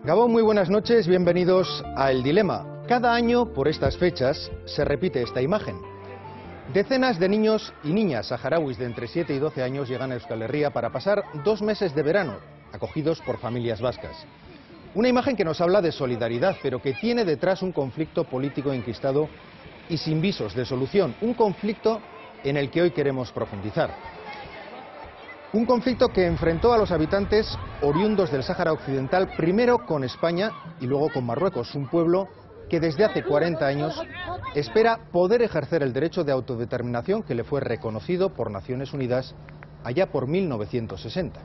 Gabón, muy buenas noches, bienvenidos a El Dilema. Cada año, por estas fechas, se repite esta imagen. Decenas de niños y niñas saharauis de entre 7 y 12 años llegan a Euskal Herria para pasar 2 meses de verano, acogidos por familias vascas. Una imagen que nos habla de solidaridad, pero que tiene detrás un conflicto político enquistado y sin visos de solución. Un conflicto en el que hoy queremos profundizar. Un conflicto que enfrentó a los habitantes oriundos del Sáhara Occidental, primero con España y luego con Marruecos, un pueblo que desde hace 40 años espera poder ejercer el derecho de autodeterminación que le fue reconocido por Naciones Unidas allá por 1960.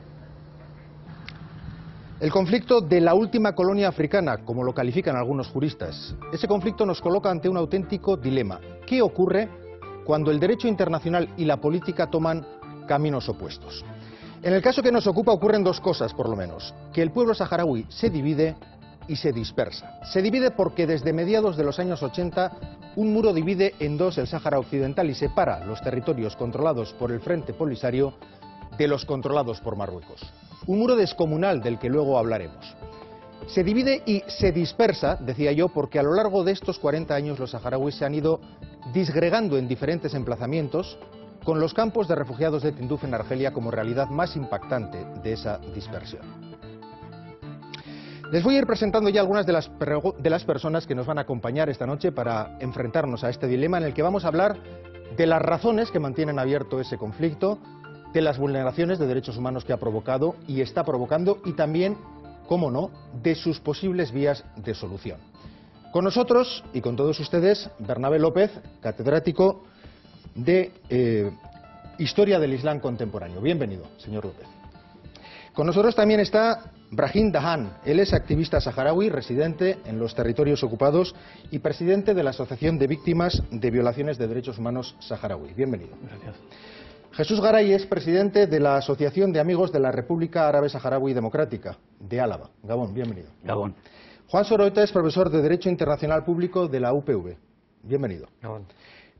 El conflicto de la última colonia africana, como lo califican algunos juristas. Ese conflicto nos coloca ante un auténtico dilema. ¿Qué ocurre cuando el derecho internacional y la política toman caminos opuestos? En el caso que nos ocupa ocurren dos cosas, por lo menos. Que el pueblo saharaui se divide y se dispersa. Se divide porque desde mediados de los años 80 un muro divide en dos el Sáhara Occidental y separa los territorios controlados por el Frente Polisario de los controlados por Marruecos. Un muro descomunal del que luego hablaremos. Se divide y se dispersa, decía yo, porque a lo largo de estos 40 años los saharauis se han ido disgregando en diferentes emplazamientos, con los campos de refugiados de Tinduf en Argelia como realidad más impactante de esa dispersión. Les voy a ir presentando ya algunas de las personas que nos van a acompañar esta noche para enfrentarnos a este dilema en el que vamos a hablar de las razones que mantienen abierto ese conflicto, de las vulneraciones de derechos humanos que ha provocado y está provocando y también, cómo no, de sus posibles vías de solución. Con nosotros y con todos ustedes, Bernabé López, catedrático de Historia del Islam Contemporáneo. Bienvenido, señor López. Con nosotros también está Brahim Dahan. Él es activista saharaui, residente en los territorios ocupados y presidente de la Asociación de Víctimas de Violaciones de Derechos Humanos Saharaui. Bienvenido. Gracias. Jesús Garay es presidente de la Asociación de Amigos de la República Árabe Saharaui Democrática, de Álava. Gabón, bienvenido. Gabón. Juan Soroeta es profesor de Derecho Internacional Público de la UPV. Bienvenido. Gabón.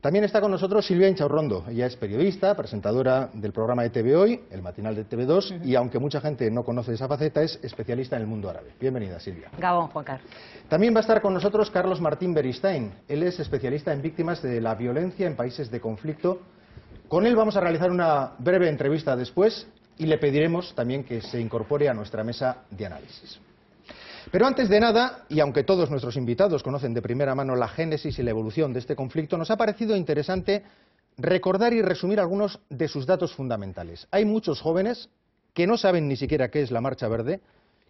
También está con nosotros Silvia Inchaurrondo. Ella es periodista, presentadora del programa de TV Hoy, el matinal de TV2, y aunque mucha gente no conoce esa faceta, es especialista en el mundo árabe. Bienvenida, Silvia. Gabón, Juan Carlos. También va a estar con nosotros Carlos Martín Beristain. Él es especialista en víctimas de la violencia en países de conflicto. Con él vamos a realizar una breve entrevista después y le pediremos también que se incorpore a nuestra mesa de análisis. Pero antes de nada, y aunque todos nuestros invitados conocen de primera mano la génesis y la evolución de este conflicto, nos ha parecido interesante recordar y resumir algunos de sus datos fundamentales. Hay muchos jóvenes que no saben ni siquiera qué es la Marcha Verde,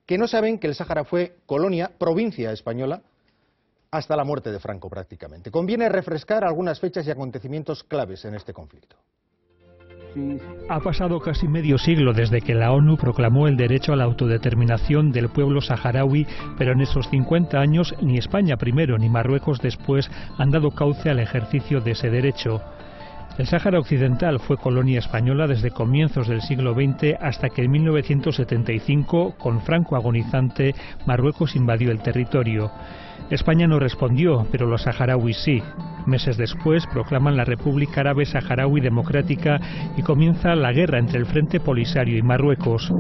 que no saben que el Sáhara fue colonia, provincia española, hasta la muerte de Franco prácticamente. Conviene refrescar algunas fechas y acontecimientos claves en este conflicto. Ha pasado casi medio siglo desde que la ONU proclamó el derecho a la autodeterminación del pueblo saharaui, pero en esos 50 años ni España primero ni Marruecos después han dado cauce al ejercicio de ese derecho. El Sáhara Occidental fue colonia española desde comienzos del siglo XX hasta que en 1975, con Franco agonizante, Marruecos invadió el territorio. España no respondió, pero los saharauis sí. Meses después proclaman la República Árabe Saharaui Democrática y comienza la guerra entre el Frente Polisario y Marruecos.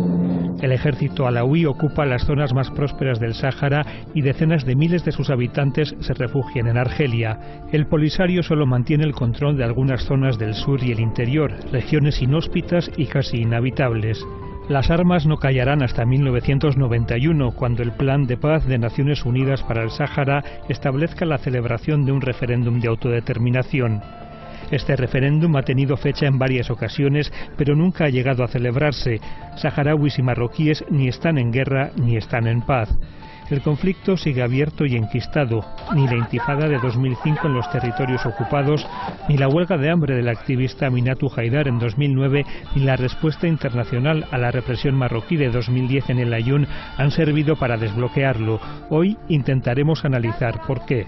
El ejército alauí ocupa las zonas más prósperas del Sáhara y decenas de miles de sus habitantes se refugian en Argelia. El Polisario solo mantiene el control de algunas zonas del sur y el interior, regiones inhóspitas y casi inhabitables. Las armas no callarán hasta 1991, cuando el Plan de Paz de Naciones Unidas para el Sáhara establezca la celebración de un referéndum de autodeterminación. Este referéndum ha tenido fecha en varias ocasiones, pero nunca ha llegado a celebrarse. Saharauis y marroquíes ni están en guerra ni están en paz. El conflicto sigue abierto y enquistado. Ni la intifada de 2005 en los territorios ocupados, ni la huelga de hambre del activista Aminatu Haidar en 2009, ni la respuesta internacional a la represión marroquí de 2010 en el Aaiún han servido para desbloquearlo. Hoy intentaremos analizar por qué.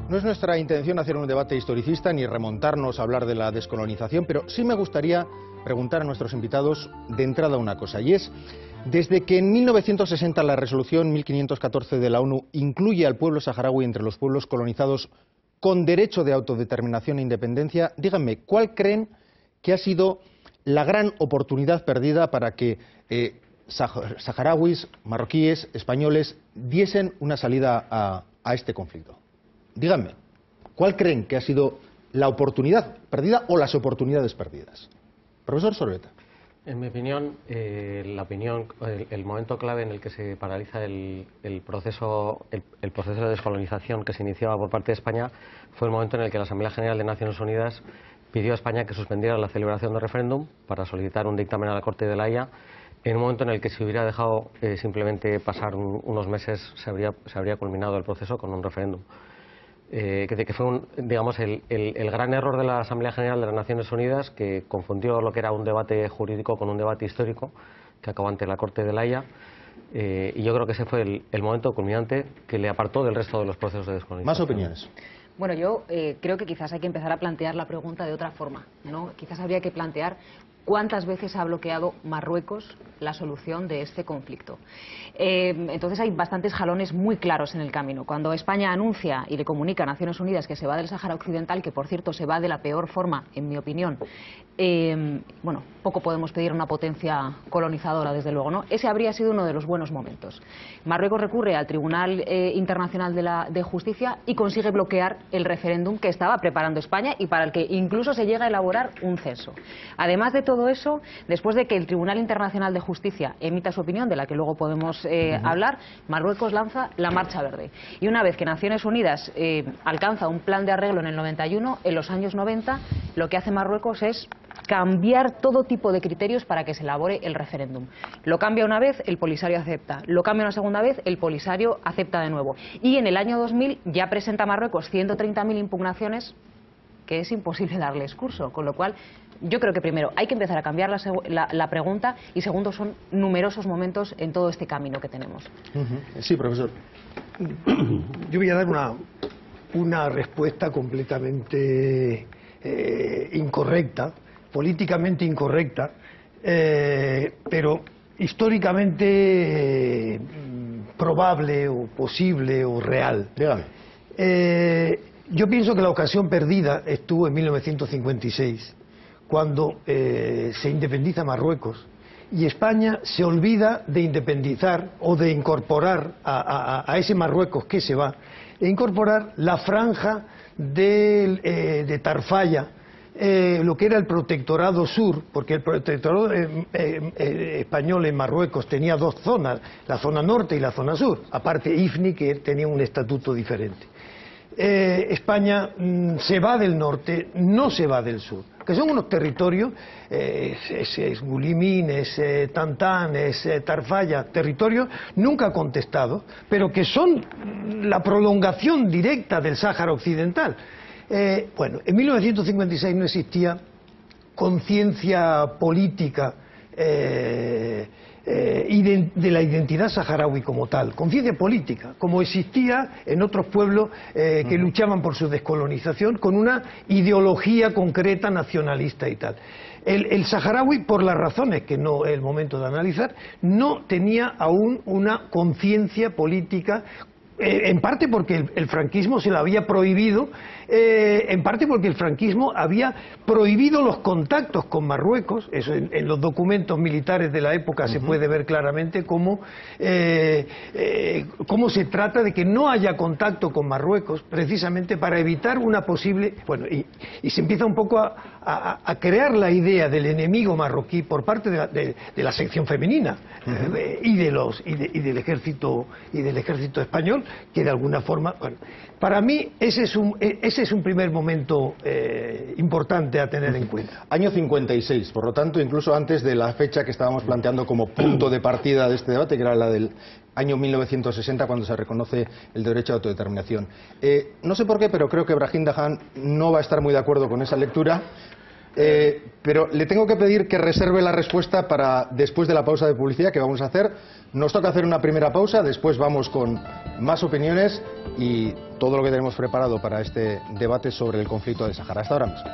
No es nuestra intención hacer un debate historicista ni remontarnos a hablar de la descolonización, pero sí me gustaría preguntar a nuestros invitados de entrada una cosa, y es, desde que en 1960 la resolución 1514 de la ONU incluye al pueblo saharaui entre los pueblos colonizados con derecho de autodeterminación e independencia, díganme, ¿cuál creen que ha sido la gran oportunidad perdida para que saharauis, marroquíes, españoles diesen una salida a este conflicto? Díganme, ¿cuál creen que ha sido la oportunidad perdida o las oportunidades perdidas? Profesor Sorbeta. En mi opinión, el momento clave en el que se paraliza el proceso de descolonización que se iniciaba por parte de España fue el momento en el que la Asamblea General de Naciones Unidas pidió a España que suspendiera la celebración del referéndum para solicitar un dictamen a la Corte de la Haya. En un momento en el que si hubiera dejado simplemente pasar unos meses se habría culminado el proceso con un referéndum. Que fue digamos, el gran error de la Asamblea General de las Naciones Unidas, que confundió lo que era un debate jurídico con un debate histórico que acabó ante la Corte de la Haya, y yo creo que ese fue el momento culminante que le apartó del resto de los procesos de descolonización. Más opiniones. Bueno, yo creo que quizás hay que empezar a plantear la pregunta de otra forma, ¿no? Quizás habría que plantear cuántas veces ha bloqueado Marruecos la solución de este conflicto. Entonces hay bastantes jalones muy claros en el camino. Cuando España anuncia y le comunica a Naciones Unidas que se va del Sáhara Occidental, que por cierto se va de la peor forma, en mi opinión, bueno, poco podemos pedir a una potencia colonizadora, desde luego, ¿no? Ese habría sido uno de los buenos momentos. Marruecos recurre al Tribunal Internacional de Justicia y consigue bloquear el referéndum que estaba preparando España y para el que incluso se llega a elaborar un censo. Además de todo eso, después de que el Tribunal Internacional de Justicia emita su opinión, de la que luego podemos hablar, Marruecos lanza la Marcha Verde. Y una vez que Naciones Unidas alcanza un plan de arreglo en el 91, en los años 90, lo que hace Marruecos es cambiar todo tipo de criterios para que se elabore el referéndum. Lo cambia una vez, el Polisario acepta. Lo cambia una segunda vez, el Polisario acepta de nuevo. Y en el año 2000 ya presenta Marruecos 130.000 impugnaciones que es imposible darles curso. Con lo cual, yo creo que primero hay que empezar a cambiar la pregunta y segundo, son numerosos momentos en todo este camino que tenemos. Sí, profesor. Yo voy a dar una respuesta completamente incorrecta, políticamente incorrecta, pero históricamente probable o posible o real. Dígame. Yo pienso que la ocasión perdida estuvo en 1956, cuando se independiza Marruecos y España se olvida de independizar o de incorporar a ese Marruecos que se va, e incorporar la franja de Tarfaya, lo que era el protectorado sur, porque el protectorado español en Marruecos tenía dos zonas, la zona norte y la zona sur, aparte Ifni, que tenía un estatuto diferente. España se va del norte, no se va del sur, que son unos territorios, es Gulimín, es Tantán, es Tarfaya, territorios nunca contestados, pero que son la prolongación directa del Sáhara Occidental. Bueno, en 1956 no existía conciencia política de la identidad saharaui como tal, conciencia política, como existía en otros pueblos que luchaban por su descolonización con una ideología concreta nacionalista y tal. El saharaui, por las razones que no es el momento de analizar, no tenía aún una conciencia política, en parte porque el franquismo se lo había prohibido, en parte porque el franquismo había prohibido los contactos con Marruecos. Eso en los documentos militares de la época se puede ver claramente cómo se trata de que no haya contacto con Marruecos, precisamente para evitar una posible... Bueno, y se empieza un poco a crear la idea del enemigo marroquí por parte de la sección femenina y del ejército español, que de alguna forma... Bueno, para mí ese es un primer momento importante a tener en cuenta. Año 56, por lo tanto, incluso antes de la fecha que estábamos planteando como punto de partida de este debate, que era la del año 1960, cuando se reconoce el derecho a autodeterminación. No sé por qué, pero creo que Brahim Dahan no va a estar muy de acuerdo con esa lectura. Pero le tengo que pedir que reserve la respuesta para después de la pausa de publicidad que vamos a hacer. Nos toca hacer una primera pausa, después vamos con más opiniones y todo lo que tenemos preparado para este debate sobre el conflicto de Sáhara. Hasta ahora mismo.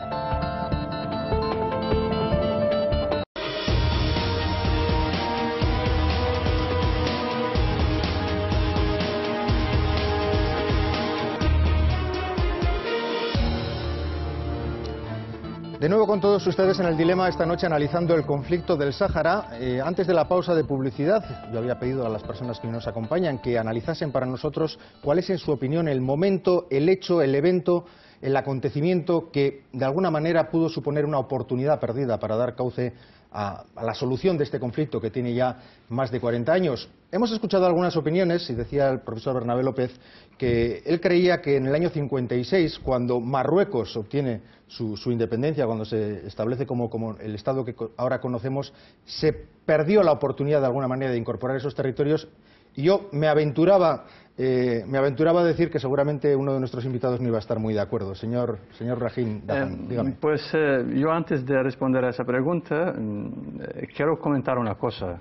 De nuevo con todos ustedes en el dilema esta noche analizando el conflicto del Sáhara. Antes de la pausa de publicidad, yo había pedido a las personas que nos acompañan que analizasen para nosotros cuál es en su opinión el momento, el hecho, el evento, el acontecimiento que de alguna manera pudo suponer una oportunidad perdida para dar cauce a la solución de este conflicto que tiene ya más de 40 años. Hemos escuchado algunas opiniones y decía el profesor Bernabé López que él creía que en el año 56, cuando Marruecos obtiene su independencia, cuando se establece como el Estado que ahora conocemos, se perdió la oportunidad de alguna manera de incorporar esos territorios. Y yo me aventuraba a decir que seguramente uno de nuestros invitados no iba a estar muy de acuerdo. Señor Rahim Dahan, dígame. Pues yo antes de responder a esa pregunta quiero comentar una cosa.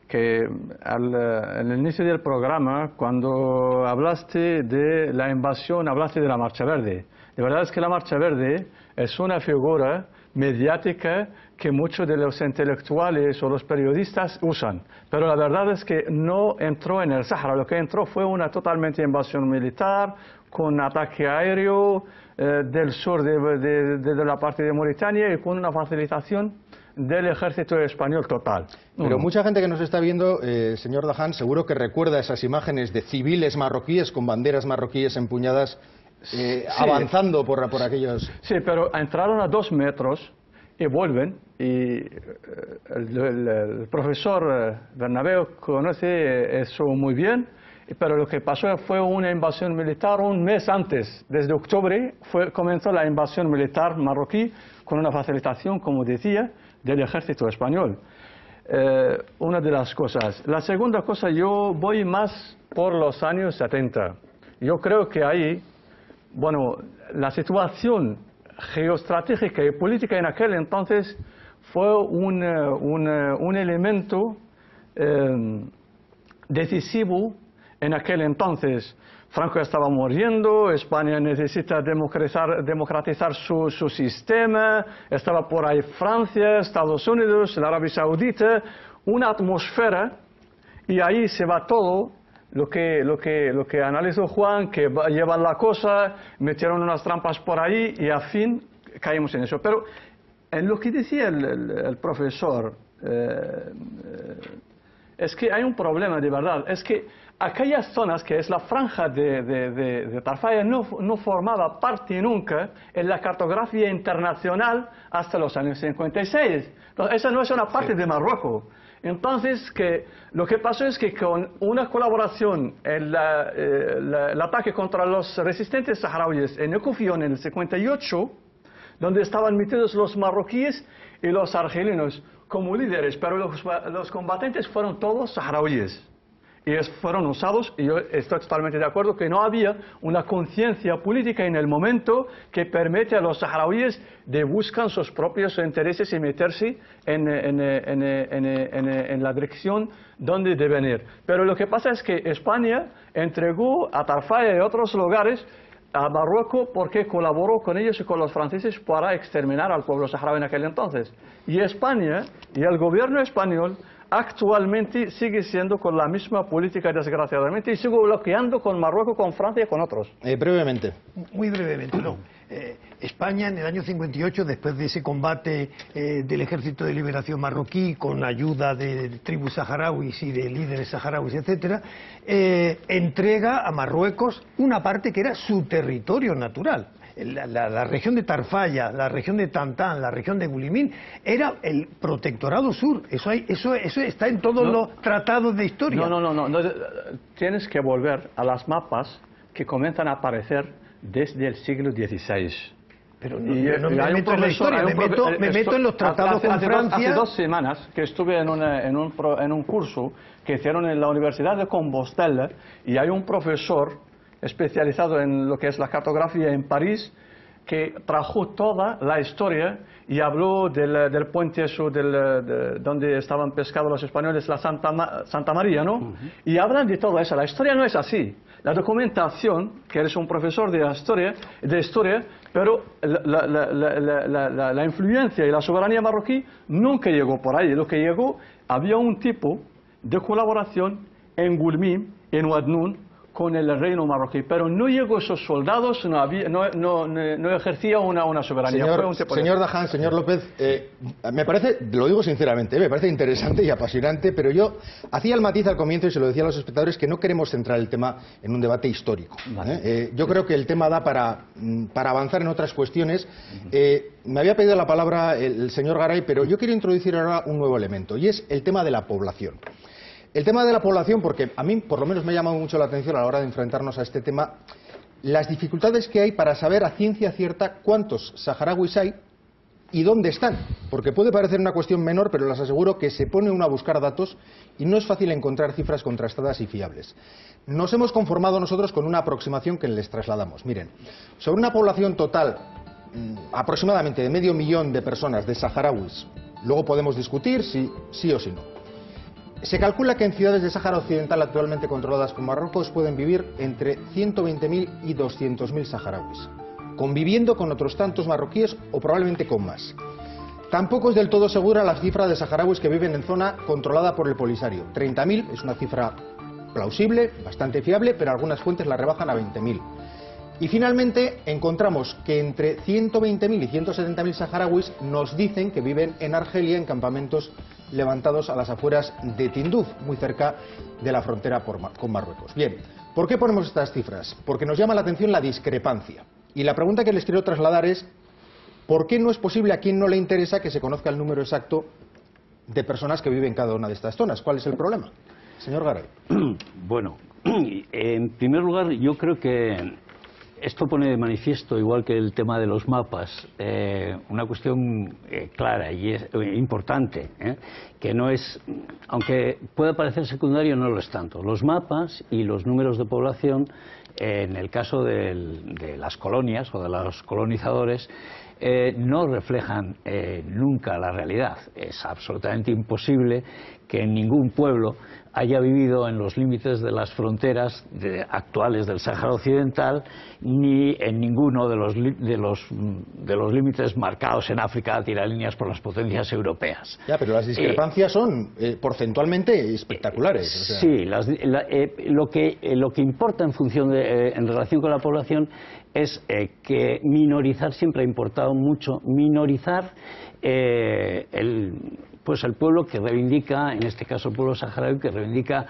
Que en el inicio del programa, cuando hablaste de la invasión, hablaste de la Marcha Verde. De verdad es que la Marcha Verde es una figura mediática que muchos de los intelectuales o los periodistas usan. Pero la verdad es que no entró en el Sáhara. Lo que entró fue una totalmente invasión militar, con ataque aéreo del sur de la parte de Mauritania y con una facilitación del ejército español total. Pero mucha gente que nos está viendo, señor Dahan, seguro que recuerda esas imágenes de civiles marroquíes con banderas marroquíes empuñadas sí, avanzando por aquellos... Sí, pero entraron a 2 metros y vuelven, y el profesor Bernabé conoce eso muy bien, pero lo que pasó fue una invasión militar un mes antes. Desde octubre comenzó la invasión militar marroquí con una facilitación, como decía, del ejército español. Una de las cosas. La segunda cosa, yo voy más por los años 70. Yo creo que ahí, bueno, la situación geoestratégica y política en aquel entonces fue un elemento decisivo en aquel entonces. Franco estaba muriendo, España necesita democratizar su sistema, estaba por ahí Francia, Estados Unidos, la Arabia Saudita, una atmósfera, y ahí se va todo lo que analizó Juan, que llevan la cosa, metieron unas trampas por ahí y al fin caímos en eso. Pero en lo que decía el profesor, es que hay un problema de verdad, es que aquellas zonas que es la franja de Tarfaya no formaba parte nunca en la cartografía internacional hasta los años 56. Entonces, esa no es una parte de Marruecos. Entonces, lo que pasó es que con una colaboración, el ataque contra los resistentes saharauis en Ekufión en el 58, donde estaban metidos los marroquíes y los argelinos como líderes, pero los combatientes fueron todos saharauis. Y fueron usados, y yo estoy totalmente de acuerdo que no había una conciencia política en el momento que permite a los saharauis de buscar sus propios intereses y meterse en la dirección donde deben ir. Pero lo que pasa es que España entregó a Tarfaya y otros lugares a Marruecos porque colaboró con ellos y con los franceses para exterminar al pueblo saharaui en aquel entonces. Y España y el gobierno español actualmente sigue siendo con la misma política, desgraciadamente, y sigue bloqueando con Marruecos, con Francia y con otros. Brevemente. Muy brevemente, no. España en el año 58, después de ese combate del Ejército de Liberación marroquí, con ayuda de tribus saharauis y de líderes saharauis, etcétera, entrega a Marruecos una parte que era su territorio natural. La región de Tarfaya, la región de Tantán, la región de Gulimín, era el protectorado sur. Eso está en todos los tratados de historia. No. Tienes que volver a las mapas que comienzan a aparecer desde el siglo XVI. Pero no me meto en la historia, me meto en los tratados con Francia. Hace 2 semanas que estuve en un curso que hicieron en la Universidad de Compostela, y hay un profesor especializado en lo que es la cartografía en París, que trajo toda la historia y habló del puente sur donde estaban pescados los españoles, la Santa María, ¿no? Y hablan de todo eso. La historia no es así. La documentación, que eres un profesor de historia, pero la influencia y la soberanía marroquí nunca llegó por ahí. Lo que llegó, había un tipo de colaboración en Gulmim, en Ouadnoun, con el reino marroquí, pero no llegó esos soldados, no ejercía una soberanía. Señor Daján, señor López, me parece, lo digo sinceramente, me parece interesante y apasionante, pero yo hacía el matiz al comienzo y se lo decía a los espectadores que no queremos centrar el tema en un debate histórico. Vale. Yo creo que el tema da para avanzar en otras cuestiones. Me había pedido la palabra el señor Garay, pero yo quiero introducir ahora un nuevo elemento y es el tema de la población. El tema de la población, porque a mí por lo menos me ha llamado mucho la atención a la hora de enfrentarnos a este tema, las dificultades que hay para saber a ciencia cierta cuántos saharauis hay y dónde están. Porque puede parecer una cuestión menor, pero les aseguro que se pone uno a buscar datos y no es fácil encontrar cifras contrastadas y fiables. Nos hemos conformado nosotros con una aproximación que les trasladamos. Miren, sobre una población total aproximadamente de 500.000 de personas, de saharauis, luego podemos discutir si sí o si no. Se calcula que en ciudades de Sáhara Occidental actualmente controladas por Marruecos pueden vivir entre 120.000 y 200.000 saharauis, conviviendo con otros tantos marroquíes o probablemente con más. Tampoco es del todo segura la cifra de saharauis que viven en zona controlada por el Polisario. 30.000 es una cifra plausible, bastante fiable, pero algunas fuentes la rebajan a 20.000. Y finalmente encontramos que entre 120.000 y 170.000 saharauis nos dicen que viven en Argelia en campamentos levantados a las afueras de Tinduf, muy cerca de la frontera con Marruecos. Bien, ¿por qué ponemos estas cifras? Porque nos llama la atención la discrepancia. Y la pregunta que les quiero trasladar es, ¿por qué no es posible a quien no le interesa que se conozca el número exacto de personas que viven en cada una de estas zonas? ¿Cuál es el problema? Señor Garay. Bueno, en primer lugar, yo creo que esto pone de manifiesto, igual que el tema de los mapas, una cuestión clara y es importante, que no es, aunque pueda parecer secundario, no lo es tanto. Los mapas y los números de población, en el caso de las colonias o de los colonizadores, no reflejan nunca la realidad. Es absolutamente imposible que en ningún pueblo haya vivido en los límites de las fronteras actuales del Sáhara Occidental, ni en ninguno de los límites marcados en África a tiralíneas por las potencias europeas. Ya, pero las discrepancias son porcentualmente espectaculares. O sea. Sí, lo que importa en función en relación con la población es que minorizar siempre ha importado mucho, minorizar el pueblo que reivindica, en este caso el pueblo saharaui, que reivindica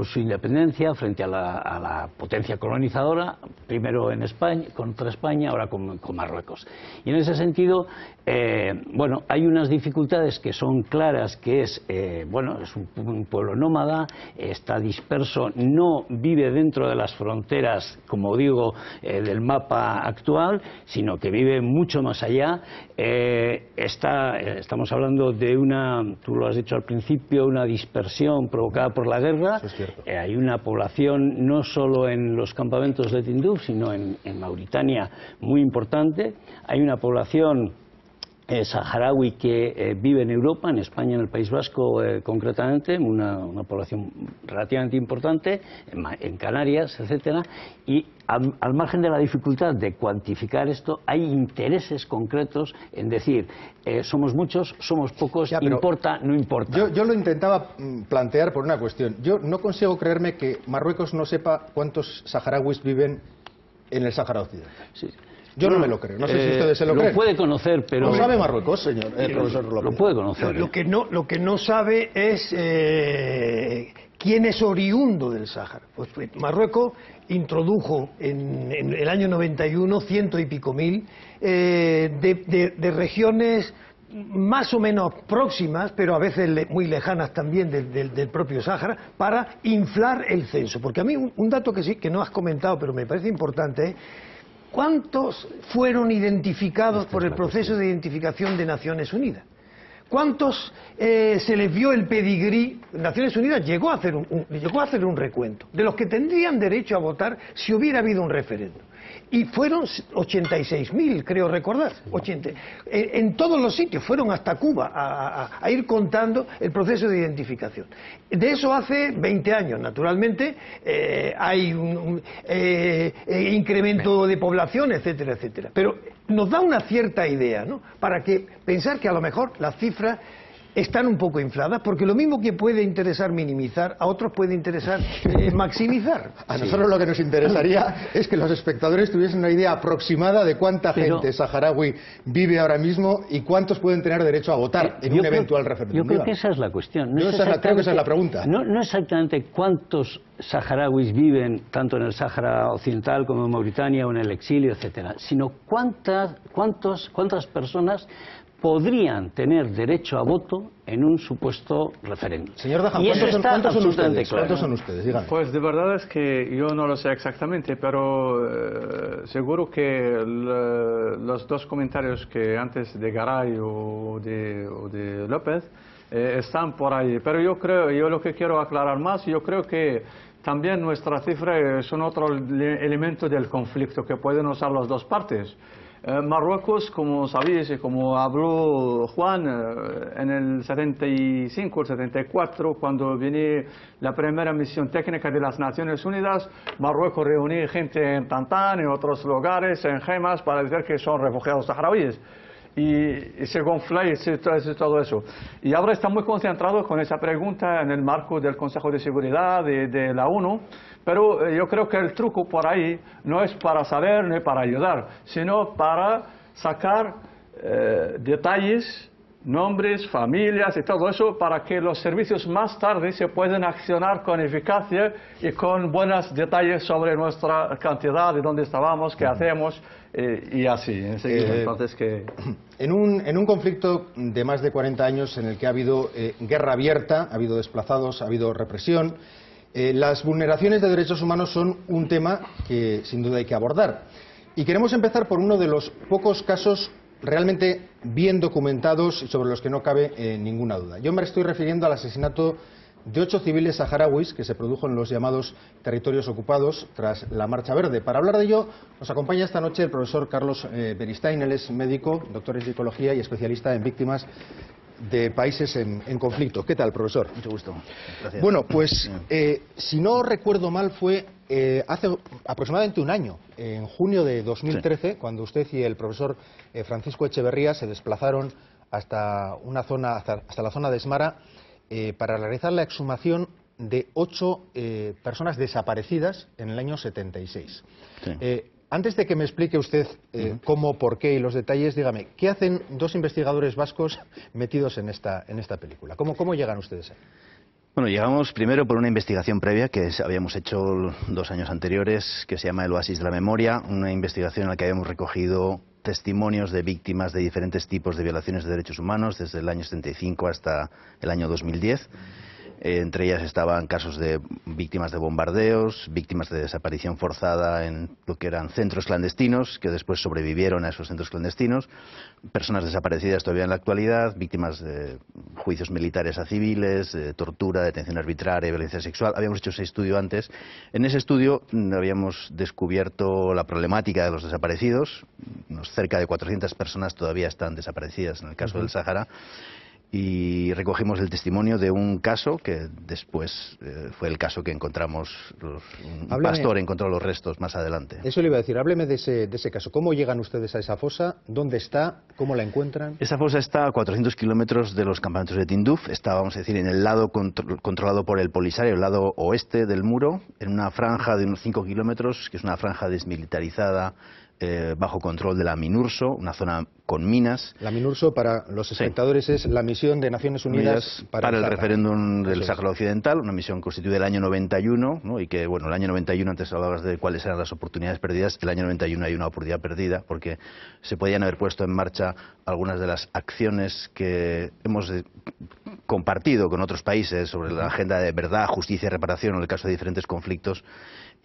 su independencia frente a la potencia colonizadora, primero en España, contra España, ahora con Marruecos. Y en ese sentido, hay unas dificultades que son claras, que es un pueblo nómada, está disperso, no vive dentro de las fronteras, como digo, del mapa actual, sino que vive mucho más allá. Estamos hablando de tú lo has dicho al principio, una dispersión provocada por la guerra. Eso es cierto. Hay una población no solo en los campamentos de Tinduf, sino en Mauritania muy importante. Hay una población saharaui que vive en Europa, en España, en el País Vasco concretamente, una población relativamente importante, en Canarias, etcétera, y al margen de la dificultad de cuantificar esto, hay intereses concretos en decir, somos muchos, somos pocos, ya, importa, no importa. Yo lo intentaba plantear por una cuestión. Yo no consigo creerme que Marruecos no sepa cuántos saharauis viven en el Sáhara Occidental. Sí. Yo no me lo creo. No sé si ustedes se lo creen. Lo puede conocer, pero... ¿Lo sabe Marruecos, señor profesor López? Lo puede conocer. Lo que no sabe es quién es oriundo del Sáhara. Pues Marruecos introdujo en el año 91 ciento y pico mil de regiones más o menos próximas, pero a veces muy lejanas también del propio Sáhara, para inflar el censo. Porque a mí un dato que no has comentado, pero me parece importante, ¿cuántos fueron identificados por el proceso de identificación de Naciones Unidas? ¿Cuántos se les vio el pedigrí? Naciones Unidas llegó a hacer un recuento de los que tendrían derecho a votar si hubiera habido un referéndum. Y fueron 86.000, creo recordar, 80, en todos los sitios, fueron hasta Cuba a ir contando el proceso de identificación. De eso hace 20 años, naturalmente, hay un incremento de población, etcétera, etcétera. Pero nos da una cierta idea, ¿no? Para que pensar que a lo mejor las cifras están un poco infladas, porque lo mismo que puede interesar minimizar, a otros puede interesar maximizar. A nosotros lo que nos interesaría es que los espectadores tuviesen una idea aproximada de cuánta gente saharaui vive ahora mismo y cuántos pueden tener derecho a votar en un eventual referéndum. Yo creo que esa es la cuestión. Creo que esa es la pregunta. No exactamente cuántos saharauis viven tanto en el Sáhara Occidental como en Mauritania o en el exilio, etcétera, sino cuántas personas podrían tener derecho a voto en un supuesto referéndum. Señor Dahan, ¿cuántos son ustedes? Dígame. Pues de verdad es que yo no lo sé exactamente, pero seguro que los dos comentarios que antes de Garay o de López están por ahí. Pero yo lo que quiero aclarar más, yo creo que también nuestra cifra es un otro elemento del conflicto que pueden usar las dos partes. Marruecos, como sabéis y como habló Juan, en el 75 o 74, cuando vino la primera misión técnica de las Naciones Unidas, Marruecos reunió gente en Tantán, en otros lugares, en Gemas, para decir que son refugiados saharauíes. Y se gonfla y todo eso. Y ahora está muy concentrado con esa pregunta en el marco del Consejo de Seguridad de la ONU, pero yo creo que el truco por ahí no es para saber ni para ayudar, sino para sacar detalles, nombres, familias y todo eso, para que los servicios más tarde se puedan accionar con eficacia y con buenos detalles sobre nuestra cantidad, de dónde estábamos, qué hacemos y así. Entonces en un conflicto de más de 40 años en el que ha habido guerra abierta, ha habido desplazados, ha habido represión, las vulneraciones de derechos humanos son un tema que sin duda hay que abordar. Y queremos empezar por uno de los pocos casos realmente bien documentados y sobre los que no cabe ninguna duda. Yo me estoy refiriendo al asesinato de 8 civiles saharauis que se produjo en los llamados territorios ocupados tras la Marcha Verde. Para hablar de ello nos acompaña esta noche el profesor Carlos Beristain. Él es médico, doctor en psicología y especialista en víctimas de países en conflicto. ¿Qué tal, profesor? Mucho gusto. Gracias. Bueno, pues si no recuerdo mal fue hace aproximadamente un año, en junio de 2013, cuando usted y el profesor Francisco Echeverría se desplazaron hasta la zona de Esmara para realizar la exhumación de 8 personas desaparecidas en el año 76. Sí. Antes de que me explique usted cómo, por qué y los detalles, dígame, ¿qué hacen 2 investigadores vascos metidos en esta película? ¿Cómo llegan ustedes ahí? Bueno, llegamos primero por una investigación previa que habíamos hecho 2 años anteriores, que se llama el Oasis de la Memoria, una investigación en la que habíamos recogido testimonios de víctimas de diferentes tipos de violaciones de derechos humanos desde el año 75 hasta el año 2010. Entre ellas estaban casos de víctimas de bombardeos, víctimas de desaparición forzada en lo que eran centros clandestinos, que después sobrevivieron a esos centros clandestinos, personas desaparecidas todavía en la actualidad, víctimas de juicios militares a civiles, tortura, detención arbitraria, violencia sexual. Habíamos hecho ese estudio antes. En ese estudio habíamos descubierto la problemática de los desaparecidos. Cerca de 400 personas todavía están desaparecidas en el caso del Sáhara. Y recogimos el testimonio de un caso que después fue el caso que encontramos, un pastor encontró los restos más adelante. Eso le iba a decir, hábleme de ese caso. ¿Cómo llegan ustedes a esa fosa? ¿Dónde está? ¿Cómo la encuentran? Esa fosa está a 400 kilómetros de los campamentos de Tinduf. Está, vamos a decir, en el lado controlado por el Polisario, el lado oeste del muro, en una franja de unos 5 kilómetros, que es una franja desmilitarizada, bajo control de la MINURSO, una zona con minas. La MINURSO, para los espectadores, es la misión de Naciones Unidas para el referéndum del Sáhara Occidental, una misión constituida el año 91, ¿no? Y que, bueno, el año 91, antes hablabas de cuáles eran las oportunidades perdidas, el año 91 hay una oportunidad perdida, porque se podían haber puesto en marcha algunas de las acciones que hemos compartido con otros países sobre la agenda de verdad, justicia y reparación en el caso de diferentes conflictos.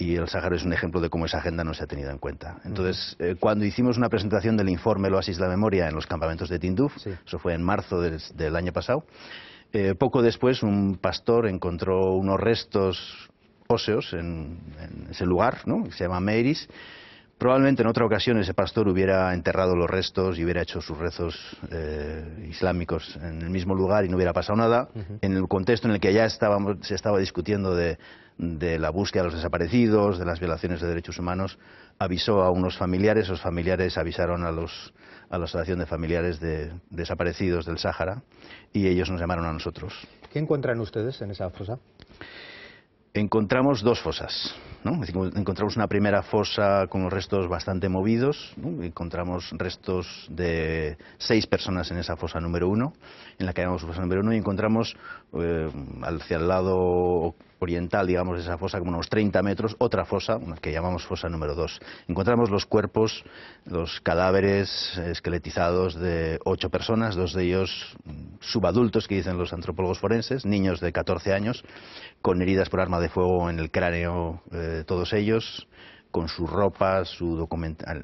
Y el Sáhara es un ejemplo de cómo esa agenda no se ha tenido en cuenta. Entonces, cuando hicimos una presentación del informe El Oasis de la Memoria en los campamentos de Tinduf, eso fue en marzo del año pasado, poco después un pastor encontró unos restos óseos en ese lugar, ¿no? Que se llama Meiris. Probablemente en otra ocasión ese pastor hubiera enterrado los restos y hubiera hecho sus rezos islámicos en el mismo lugar y no hubiera pasado nada. En el contexto en el que ya se estaba discutiendo de de la búsqueda de los desaparecidos, de las violaciones de derechos humanos, avisó a unos familiares, esos familiares avisaron a la Asociación de Familiares de Desaparecidos del Sáhara y ellos nos llamaron a nosotros. ¿Qué encuentran ustedes en esa fosa? Encontramos dos fosas, ¿no? Encontramos una primera fosa con los restos bastante movidos, ¿no? Encontramos restos de 6 personas en esa fosa número 1, en la que llamamos fosa número 1, y encontramos hacia el lado oriental, digamos, de esa fosa, como unos 30 metros, otra fosa, una que llamamos fosa número 2. Encontramos los cuerpos, los cadáveres esqueletizados de 8 personas, 2 de ellos subadultos, que dicen los antropólogos forenses, niños de 14 años, con heridas por arma de fuego en el cráneo, todos ellos, con su ropa,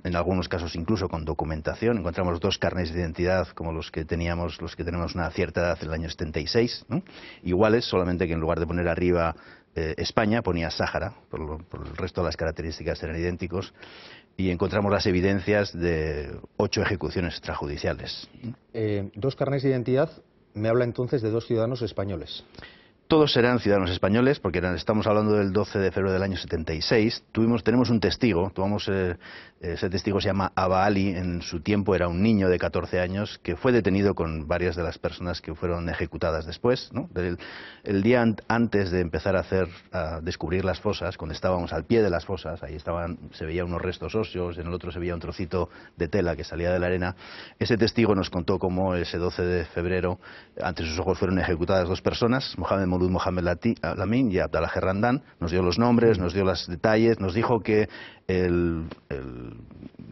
en algunos casos incluso con documentación. Encontramos 2 carnets de identidad como los que tenemos una cierta edad en el año 76, ¿no? Iguales, solamente que en lugar de poner arriba España ponía Sáhara, por el resto de las características eran idénticos, y encontramos las evidencias de 8 ejecuciones extrajudiciales. 2 carnets de identidad, me habla entonces de 2 ciudadanos españoles. Todos eran ciudadanos españoles, porque estamos hablando del 12 de febrero del año 76. Tenemos un testigo, ese testigo se llama Aba Ali, en su tiempo era un niño de 14 años, que fue detenido con varias de las personas que fueron ejecutadas después, ¿no? El día antes de empezar a descubrir las fosas, cuando estábamos al pie de las fosas, ahí se veían unos restos óseos, en el otro se veía un trocito de tela que salía de la arena. Ese testigo nos contó cómo ese 12 de febrero, ante sus ojos fueron ejecutadas 2 personas, Mohamed Lamin y Abdallah Gerrandán. Nos dio los nombres, nos dio los detalles, nos dijo que el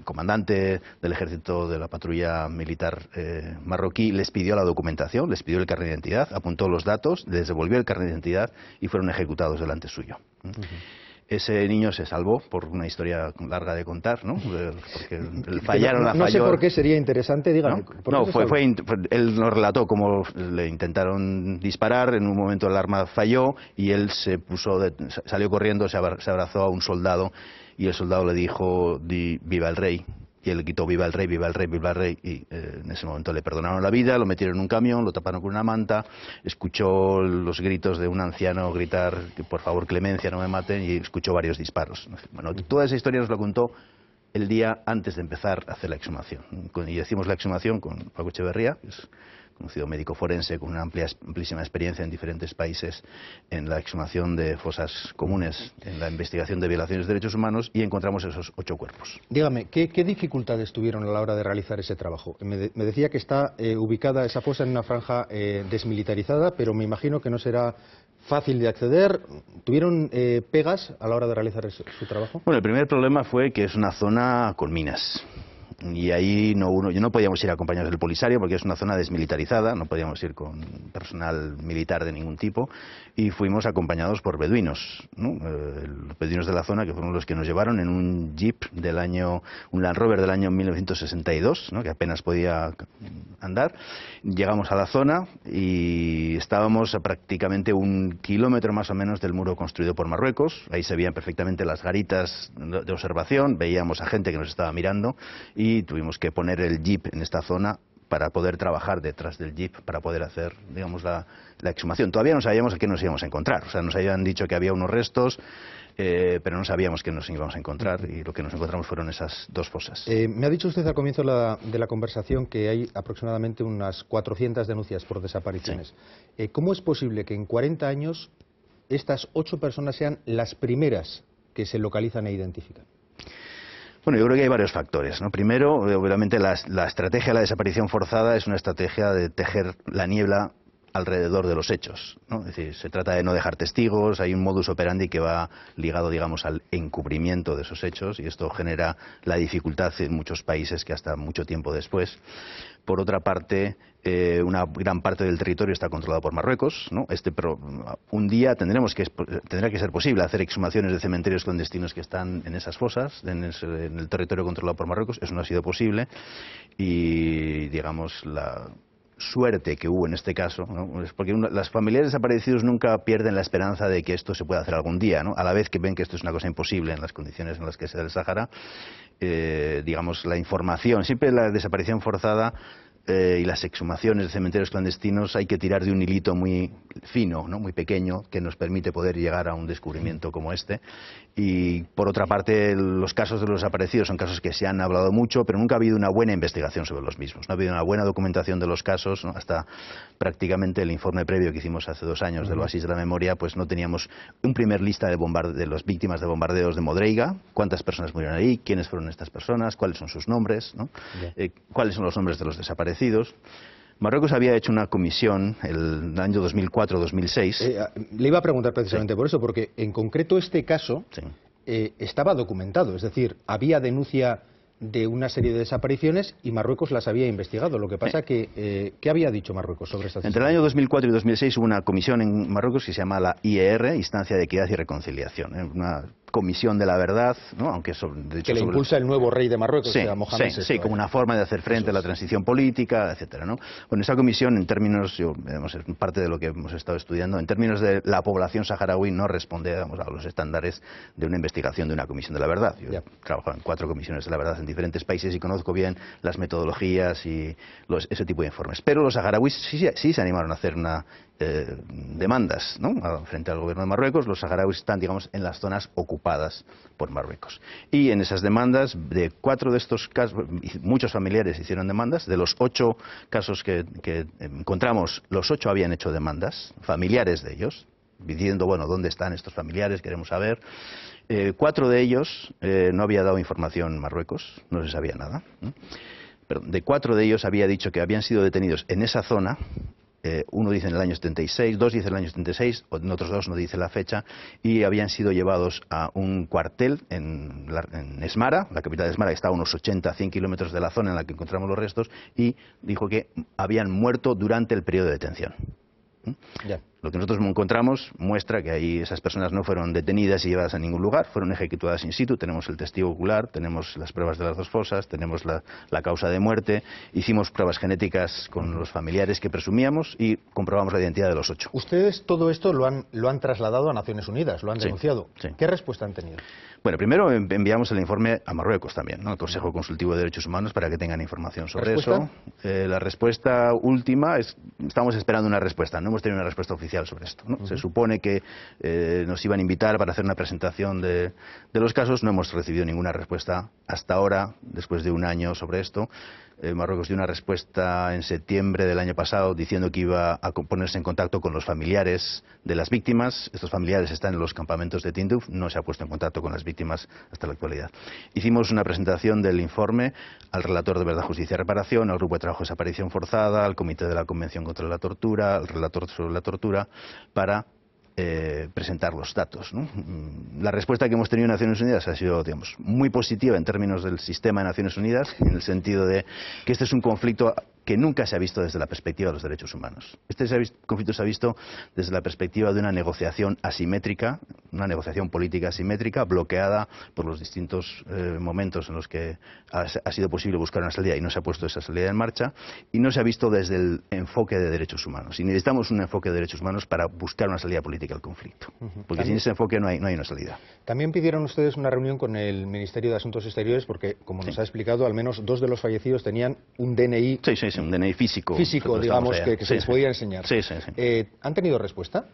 comandante del ejército de la patrulla militar marroquí les pidió la documentación, les pidió el carnet de identidad, apuntó los datos, les devolvió el carnet de identidad y fueron ejecutados delante suyo. Ese niño se salvó por una historia larga de contar, ¿no? Porque no sé por qué sería interesante, dígame. No, él nos relató cómo le intentaron disparar, en un momento el arma falló y él salió corriendo, se abrazó a un soldado y el soldado le dijo viva el rey. Y él gritó viva el rey, viva el rey, viva el rey, y en ese momento le perdonaron la vida, lo metieron en un camión, lo taparon con una manta, escuchó los gritos de un anciano gritar que por favor clemencia, no me maten, y escuchó varios disparos. Bueno, toda esa historia nos la contó el día antes de empezar a hacer la exhumación. Y decimos la exhumación con Paco Echeverría, que es conocido médico forense con una amplísima experiencia en diferentes países en la exhumación de fosas comunes, en la investigación de violaciones de derechos humanos, y encontramos esos 8 cuerpos. Dígame, ¿qué dificultades tuvieron a la hora de realizar ese trabajo? Me decía que está ubicada esa fosa en una franja desmilitarizada, pero me imagino que no será fácil de acceder. ¿Tuvieron pegas a la hora de realizar su trabajo? Bueno, el primer problema fue que es una zona con minas. Y ahí no podíamos ir acompañados del Polisario porque es una zona desmilitarizada, no podíamos ir con personal militar de ningún tipo, y fuimos acompañados por beduinos, ¿no? Los beduinos de la zona, que fueron los que nos llevaron en un jeep un Land Rover del año 1962, ¿no? Que apenas podía andar. Llegamos a la zona y estábamos a prácticamente 1 kilómetro más o menos del muro construido por Marruecos. Ahí se veían perfectamente las garitas de observación, veíamos a gente que nos estaba mirando, y tuvimos que poner el jeep en esta zona para poder trabajar detrás del jeep, para poder hacer, digamos, la exhumación. Todavía no sabíamos a qué nos íbamos a encontrar. O sea, nos habían dicho que había unos restos, pero no sabíamos qué nos íbamos a encontrar, y lo que nos encontramos fueron esas 2 fosas. Me ha dicho usted al comienzo de la conversación que hay aproximadamente unas 400 denuncias por desapariciones. Sí. ¿Cómo es posible que en 40 años estas 8 personas sean las primeras que se localizan e identifican? Bueno, yo creo que hay varios factores, ¿no? Primero, obviamente, la estrategia de la desaparición forzada es una estrategia de tejer la niebla alrededor de los hechos, ¿no? Es decir, se trata de no dejar testigos, hay un modus operandi que va ligado, digamos, al encubrimiento de esos hechos, y esto genera la dificultad en muchos países que hasta mucho tiempo después. Por otra parte, una gran parte del territorio está controlado por Marruecos, ¿no? Un día tendrá que ser posible hacer exhumaciones de cementerios clandestinos que están en esas fosas, en el territorio controlado por Marruecos. Eso no ha sido posible, y, digamos, la suerte que hubo en este caso, ¿no? Es porque las familiares desaparecidos nunca pierden la esperanza de que esto se pueda hacer algún día, ¿no? A la vez que ven que esto es una cosa imposible en las condiciones en las que se da el Sáhara, digamos, la información, siempre la desaparición forzada y las exhumaciones de cementerios clandestinos hay que tirar de un hilito muy fino, ¿no? Muy pequeño, que nos permite poder llegar a un descubrimiento como este. Y por otra parte, los casos de los desaparecidos son casos que se han hablado mucho, pero nunca ha habido una buena investigación sobre los mismos. No ha habido una buena documentación de los casos, ¿no? Hasta prácticamente el informe previo que hicimos hace 2 años del Oasis de la Memoria, pues no teníamos un primer lista de las víctimas de bombardeos de Modreiga, cuántas personas murieron ahí, quiénes fueron estas personas, cuáles son sus nombres, ¿no? Cuáles son los nombres de los desaparecidos. Marruecos había hecho una comisión el año 2004-2006. Le iba a preguntar precisamente por eso, porque en concreto este caso estaba documentado, es decir, había denuncia de una serie de desapariciones y Marruecos las había investigado. Lo que pasa que, ¿qué había dicho Marruecos sobre estas Entre el año 2004 y 2006 hubo una comisión en Marruecos que se llama la IER, Instancia de Equidad y Reconciliación. Una comisión de la verdad, ¿no? Aunque de hecho, que le impulsa el nuevo rey de Marruecos, Mohamed VI. Sí, como una forma de hacer frente a la transición política, etcétera, ¿no? Bueno, esa comisión, en términos, es parte de lo que hemos estado estudiando, en términos de la población saharaui, no responde, digamos, a los estándares de una investigación de una comisión de la verdad. Yo he trabajado en 4 comisiones de la verdad en diferentes países y conozco bien las metodologías y ese tipo de informes. Pero los saharauis sí se animaron a hacer demandas, ¿no? Frente al gobierno de Marruecos. Los saharauis están, digamos, en las zonas ocupadas por Marruecos. Y en esas demandas, de 4 de estos casos, muchos familiares hicieron demandas. De los 8 casos que encontramos, los 8 habían hecho demandas, familiares de ellos, diciendo, bueno, ¿dónde están estos familiares? Queremos saber. 4 de ellos no había dado información Marruecos, no se sabía nada. Perdón, de 4 de ellos había dicho que habían sido detenidos en esa zona. Uno dice en el año 76, 2 dice en el año 76, en otros 2 no dice la fecha, y habían sido llevados a un cuartel en Esmara, la capital de Esmara, que está a unos 80-100 kilómetros de la zona en la que encontramos los restos, y dijo que habían muerto durante el periodo de detención. Lo que nosotros encontramos muestra que ahí esas personas no fueron detenidas y llevadas a ningún lugar, fueron ejecutadas in situ. Tenemos el testigo ocular, tenemos las pruebas de las 2 fosas, tenemos la causa de muerte, hicimos pruebas genéticas con los familiares que presumíamos y comprobamos la identidad de los 8. Ustedes todo esto lo han trasladado a Naciones Unidas, lo han denunciado. ¿Qué respuesta han tenido? Bueno, primero enviamos el informe a Marruecos también, ¿no? Al Consejo Consultivo de Derechos Humanos, para que tengan información sobre eso. La respuesta última estamos esperando una respuesta, no hemos tenido una respuesta oficial sobre esto, ¿no? Se supone que nos iban a invitar para hacer una presentación de los casos, no hemos recibido ninguna respuesta hasta ahora, después de 1 año sobre esto. Marruecos dio una respuesta en septiembre del año pasado diciendo que iba a ponerse en contacto con los familiares de las víctimas. Estos familiares están en los campamentos de Tindouf, no se ha puesto en contacto con las víctimas hasta la actualidad. Hicimos una presentación del informe al relator de Verdad, Justicia y Reparación, al Grupo de Trabajo de Desaparición Forzada, al Comité de la Convención contra la Tortura, al relator sobre la tortura, para presentar los datos, ¿no? La respuesta que hemos tenido en Naciones Unidas ha sido, digamos, muy positiva en términos del sistema de Naciones Unidas, en el sentido de que este es un conflicto que nunca se ha visto desde la perspectiva de los derechos humanos. Este conflicto se ha visto desde la perspectiva de una negociación asimétrica, una negociación política asimétrica, bloqueada por los distintos momentos en los que ha sido posible buscar una salida y no se ha puesto esa salida en marcha, y no se ha visto desde el enfoque de derechos humanos. Y necesitamos un enfoque de derechos humanos para buscar una salida política al conflicto, porque sin ese enfoque no hay una salida. También pidieron ustedes una reunión con el Ministerio de Asuntos Exteriores porque, como nos ha explicado, al menos 2 de los fallecidos tenían un DNI... Sí, un DNI físico. Físico, digamos, que se les podía enseñar. Sí. ¿Han tenido respuesta?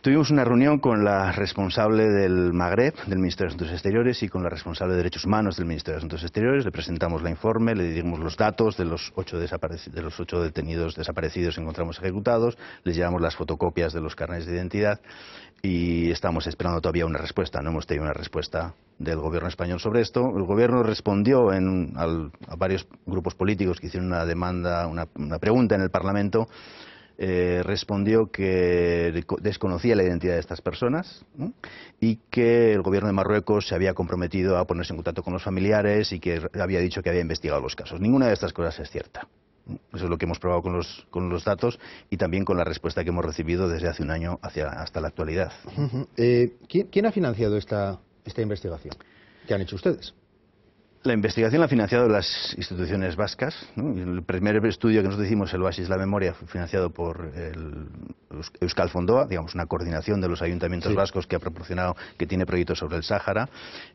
Tuvimos una reunión con la responsable del Magreb, del Ministerio de Asuntos Exteriores, y con la responsable de Derechos Humanos del Ministerio de Asuntos Exteriores. Le presentamos el informe, le dimos los datos de los 8 detenidos desaparecidos encontramos ejecutados, les llevamos las fotocopias de los carnets de identidad y estamos esperando todavía una respuesta. No hemos tenido una respuesta del gobierno español sobre esto. El gobierno respondió a varios grupos políticos que hicieron una demanda, una pregunta en el Parlamento. Respondió que desconocía la identidad de estas personas, ¿no? Y que el gobierno de Marruecos se había comprometido a ponerse en contacto con los familiares y que había dicho que había investigado los casos. Ninguna de estas cosas es cierta. Eso es lo que hemos probado con los datos y también con la respuesta que hemos recibido desde hace 1 año hasta la actualidad. ¿Quién ha financiado esta investigación? ¿Qué han hecho ustedes? La investigación la ha financiado las instituciones vascas, ¿no? El primer estudio que nosotros hicimos, el Oasis de la Memoria, fue financiado por el Euskal Fondoa, digamos una coordinación de los ayuntamientos vascos que ha proporcionado, que tiene proyectos sobre el Sáhara,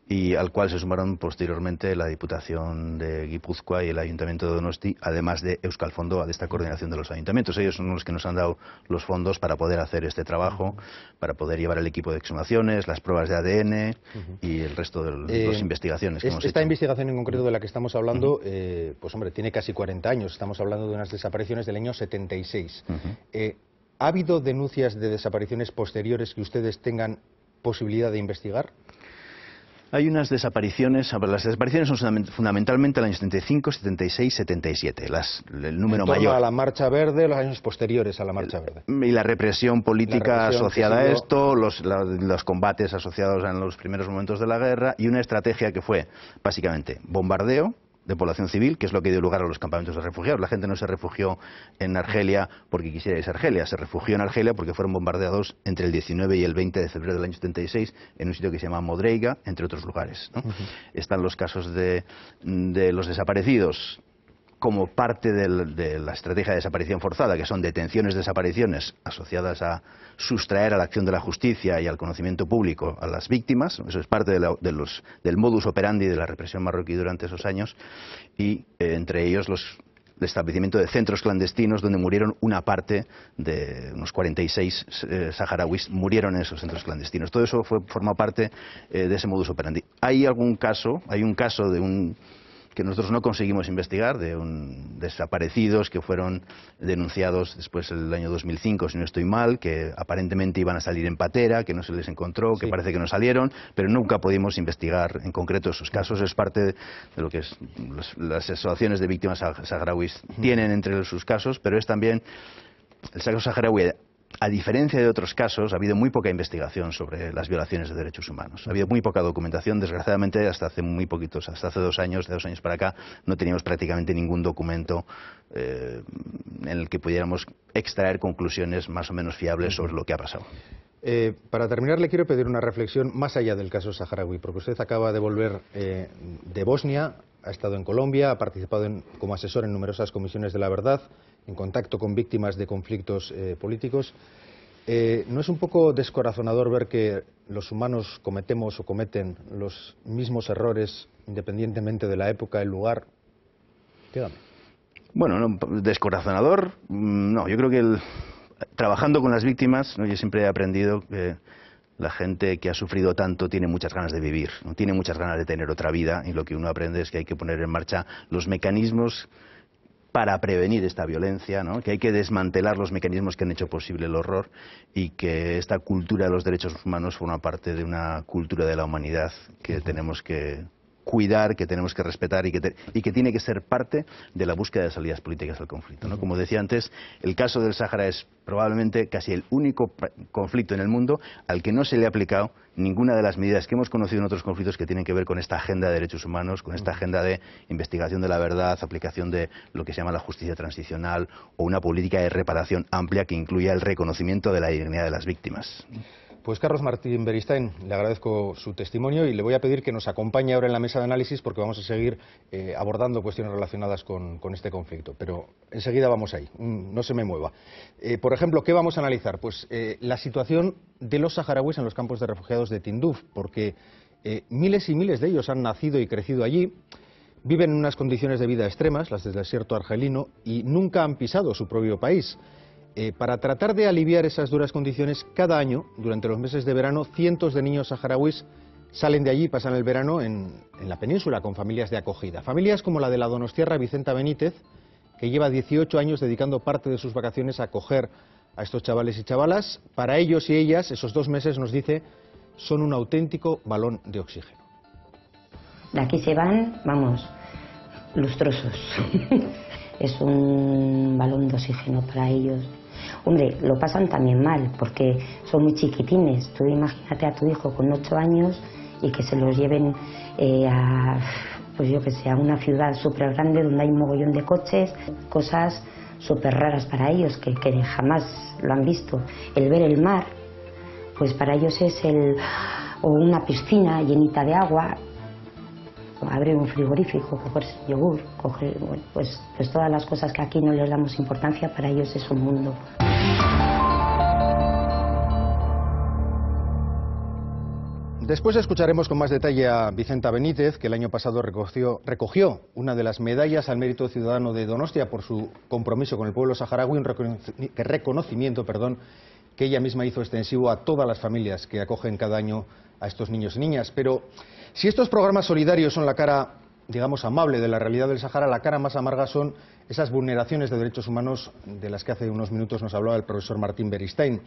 y al cual se sumaron posteriormente la Diputación de Guipúzcoa y el Ayuntamiento de Donosti, además de Euskal Fondoa, de esta coordinación de los ayuntamientos. Ellos son los que nos han dado los fondos para poder hacer este trabajo, para poder llevar el equipo de exhumaciones, las pruebas de ADN y el resto de las investigaciones que hemos hecho. Esta investigación en concreto de la que estamos hablando, pues hombre, tiene casi 40 años. Estamos hablando de unas desapariciones del año 76. ¿Ha habido denuncias de desapariciones posteriores que ustedes tengan posibilidad de investigar? Hay unas desapariciones, las desapariciones son fundamentalmente en el año 75, 76, 77, el número mayor. A la Marcha Verde, los años posteriores a la Marcha Verde. Y la represión política asociada a esto, los combates asociados en los primeros momentos de la guerra, y una estrategia que fue, básicamente, bombardeo de población civil, que es lo que dio lugar a los campamentos de refugiados. La gente no se refugió en Argelia porque quisiera irse a Argelia, se refugió en Argelia porque fueron bombardeados entre el 19 y el 20 de febrero del año 76 en un sitio que se llama Modreiga, entre otros lugares, ¿no? Están los casos de los desaparecidos como parte de la estrategia de desaparición forzada, que son detenciones, desapariciones asociadas a sustraer a la acción de la justicia y al conocimiento público a las víctimas. Eso es parte del modus operandi de la represión marroquí durante esos años, y entre ellos el establecimiento de centros clandestinos donde murieron una parte de unos 46 saharauis, murieron en esos centros clandestinos. Todo eso forma parte de ese modus operandi. Hay un caso que nosotros no conseguimos investigar, de desaparecidos que fueron denunciados después del año 2005, si no estoy mal, que aparentemente iban a salir en patera, que no se les encontró, que parece que no salieron, pero nunca pudimos investigar en concreto esos casos. Es parte de lo que las asociaciones de víctimas saharauis tienen entre sus casos, pero es también el caso saharaui. A diferencia de otros casos, ha habido muy poca investigación sobre las violaciones de derechos humanos. Ha habido muy poca documentación. Desgraciadamente, hasta hace muy poquitos, hasta hace 2 años, de 2 años para acá, no teníamos prácticamente ningún documento en el que pudiéramos extraer conclusiones más o menos fiables sobre lo que ha pasado. Para terminar, le quiero pedir una reflexión más allá del caso saharaui, porque usted acaba de volver de Bosnia, ha estado en Colombia, ha participado como asesor en numerosas comisiones de la verdad, en contacto con víctimas de conflictos políticos. ¿No es un poco descorazonador ver que los humanos cometemos o cometen los mismos errores independientemente de la época, el lugar? Dígame. Bueno, no, descorazonador, no. Yo creo que trabajando con las víctimas, ¿no? Yo siempre he aprendido que la gente que ha sufrido tanto tiene muchas ganas de vivir, ¿no? Tiene muchas ganas de tener otra vida, y lo que uno aprende es que hay que poner en marcha los mecanismos para prevenir esta violencia, ¿no? Que hay que desmantelar los mecanismos que han hecho posible el horror, y que esta cultura de los derechos humanos forma parte de una cultura de la humanidad que tenemos que cuidar, que tenemos que respetar y que tiene que ser parte de la búsqueda de salidas políticas al conflicto, ¿no? Como decía antes, el caso del Sáhara es probablemente casi el único conflicto en el mundo al que no se le ha aplicado ninguna de las medidas que hemos conocido en otros conflictos que tienen que ver con esta agenda de derechos humanos, con esta agenda de investigación de la verdad, aplicación de lo que se llama la justicia transicional, o una política de reparación amplia que incluya el reconocimiento de la dignidad de las víctimas. Pues Carlos Martín Beristain, le agradezco su testimonio y le voy a pedir que nos acompañe ahora en la mesa de análisis, porque vamos a seguir abordando cuestiones relacionadas con este conflicto. Pero enseguida vamos ahí, no se me mueva. Por ejemplo, ¿qué vamos a analizar? Pues la situación de los saharauis en los campos de refugiados de Tinduf, porque miles y miles de ellos han nacido y crecido allí, viven en unas condiciones de vida extremas, las del desierto argelino, y nunca han pisado su propio país. Para tratar de aliviar esas duras condiciones, cada año, durante los meses de verano, cientos de niños saharauis salen de allí y pasan el verano en la península con familias de acogida. Familias como la de la donostiarra Vicenta Benítez, que lleva 18 años dedicando parte de sus vacaciones a acoger a estos chavales y chavalas. Para ellos y ellas, esos 2 meses, nos dice, son un auténtico balón de oxígeno. De aquí se van, vamos, lustrosos. Es un balón de oxígeno para ellos. Hombre, lo pasan también mal, porque son muy chiquitines. Tú imagínate a tu hijo con 8 años y que se los lleven pues yo que sé, a una ciudad súper grande donde hay un mogollón de coches, cosas súper raras para ellos, que jamás lo han visto. El ver el mar, pues para ellos es o una piscina llenita de agua, abre un frigorífico, coger yogur, coger, bueno, pues todas las cosas que aquí no les damos importancia, para ellos es un mundo. Después escucharemos con más detalle a Vicenta Benítez, que el año pasado recogió una de las medallas al mérito ciudadano de Donostia por su compromiso con el pueblo saharaui, un reconocimiento que ella misma hizo extensivo a todas las familias que acogen cada año a estos niños y niñas. Pero si estos programas solidarios son la cara, digamos, amable de la realidad del Sahara, la cara más amarga son esas vulneraciones de derechos humanos de las que hace unos minutos nos hablaba el profesor Martín Beristain.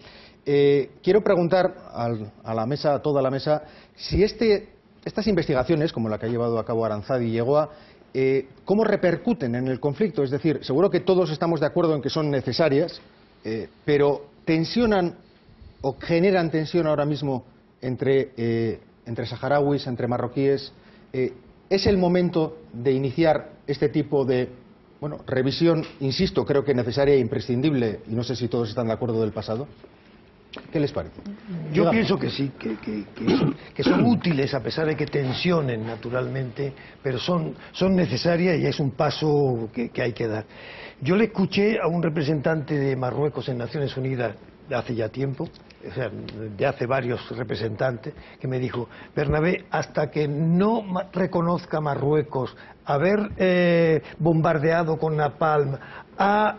Quiero preguntar a la mesa, a toda la mesa, si estas investigaciones, como la que ha llevado a cabo Aranzadi y Yegoa, ¿cómo repercuten en el conflicto? Es decir, seguro que todos estamos de acuerdo en que son necesarias, pero ¿tensionan o generan tensión ahora mismo entre saharauis, entre marroquíes? ¿Es el momento de iniciar este tipo de revisión, insisto, creo que necesaria e imprescindible, y no sé si todos están de acuerdo, del pasado? ¿Qué les parece? Yo pienso que sí, que son útiles, a pesar de que tensionen naturalmente, pero son necesarias y es un paso que hay que dar. Yo le escuché a un representante de Marruecos en Naciones Unidas de hace ya tiempo, o sea, de hace varios representantes, que me dijo: Bernabé, hasta que no reconozca Marruecos haber bombardeado con napalm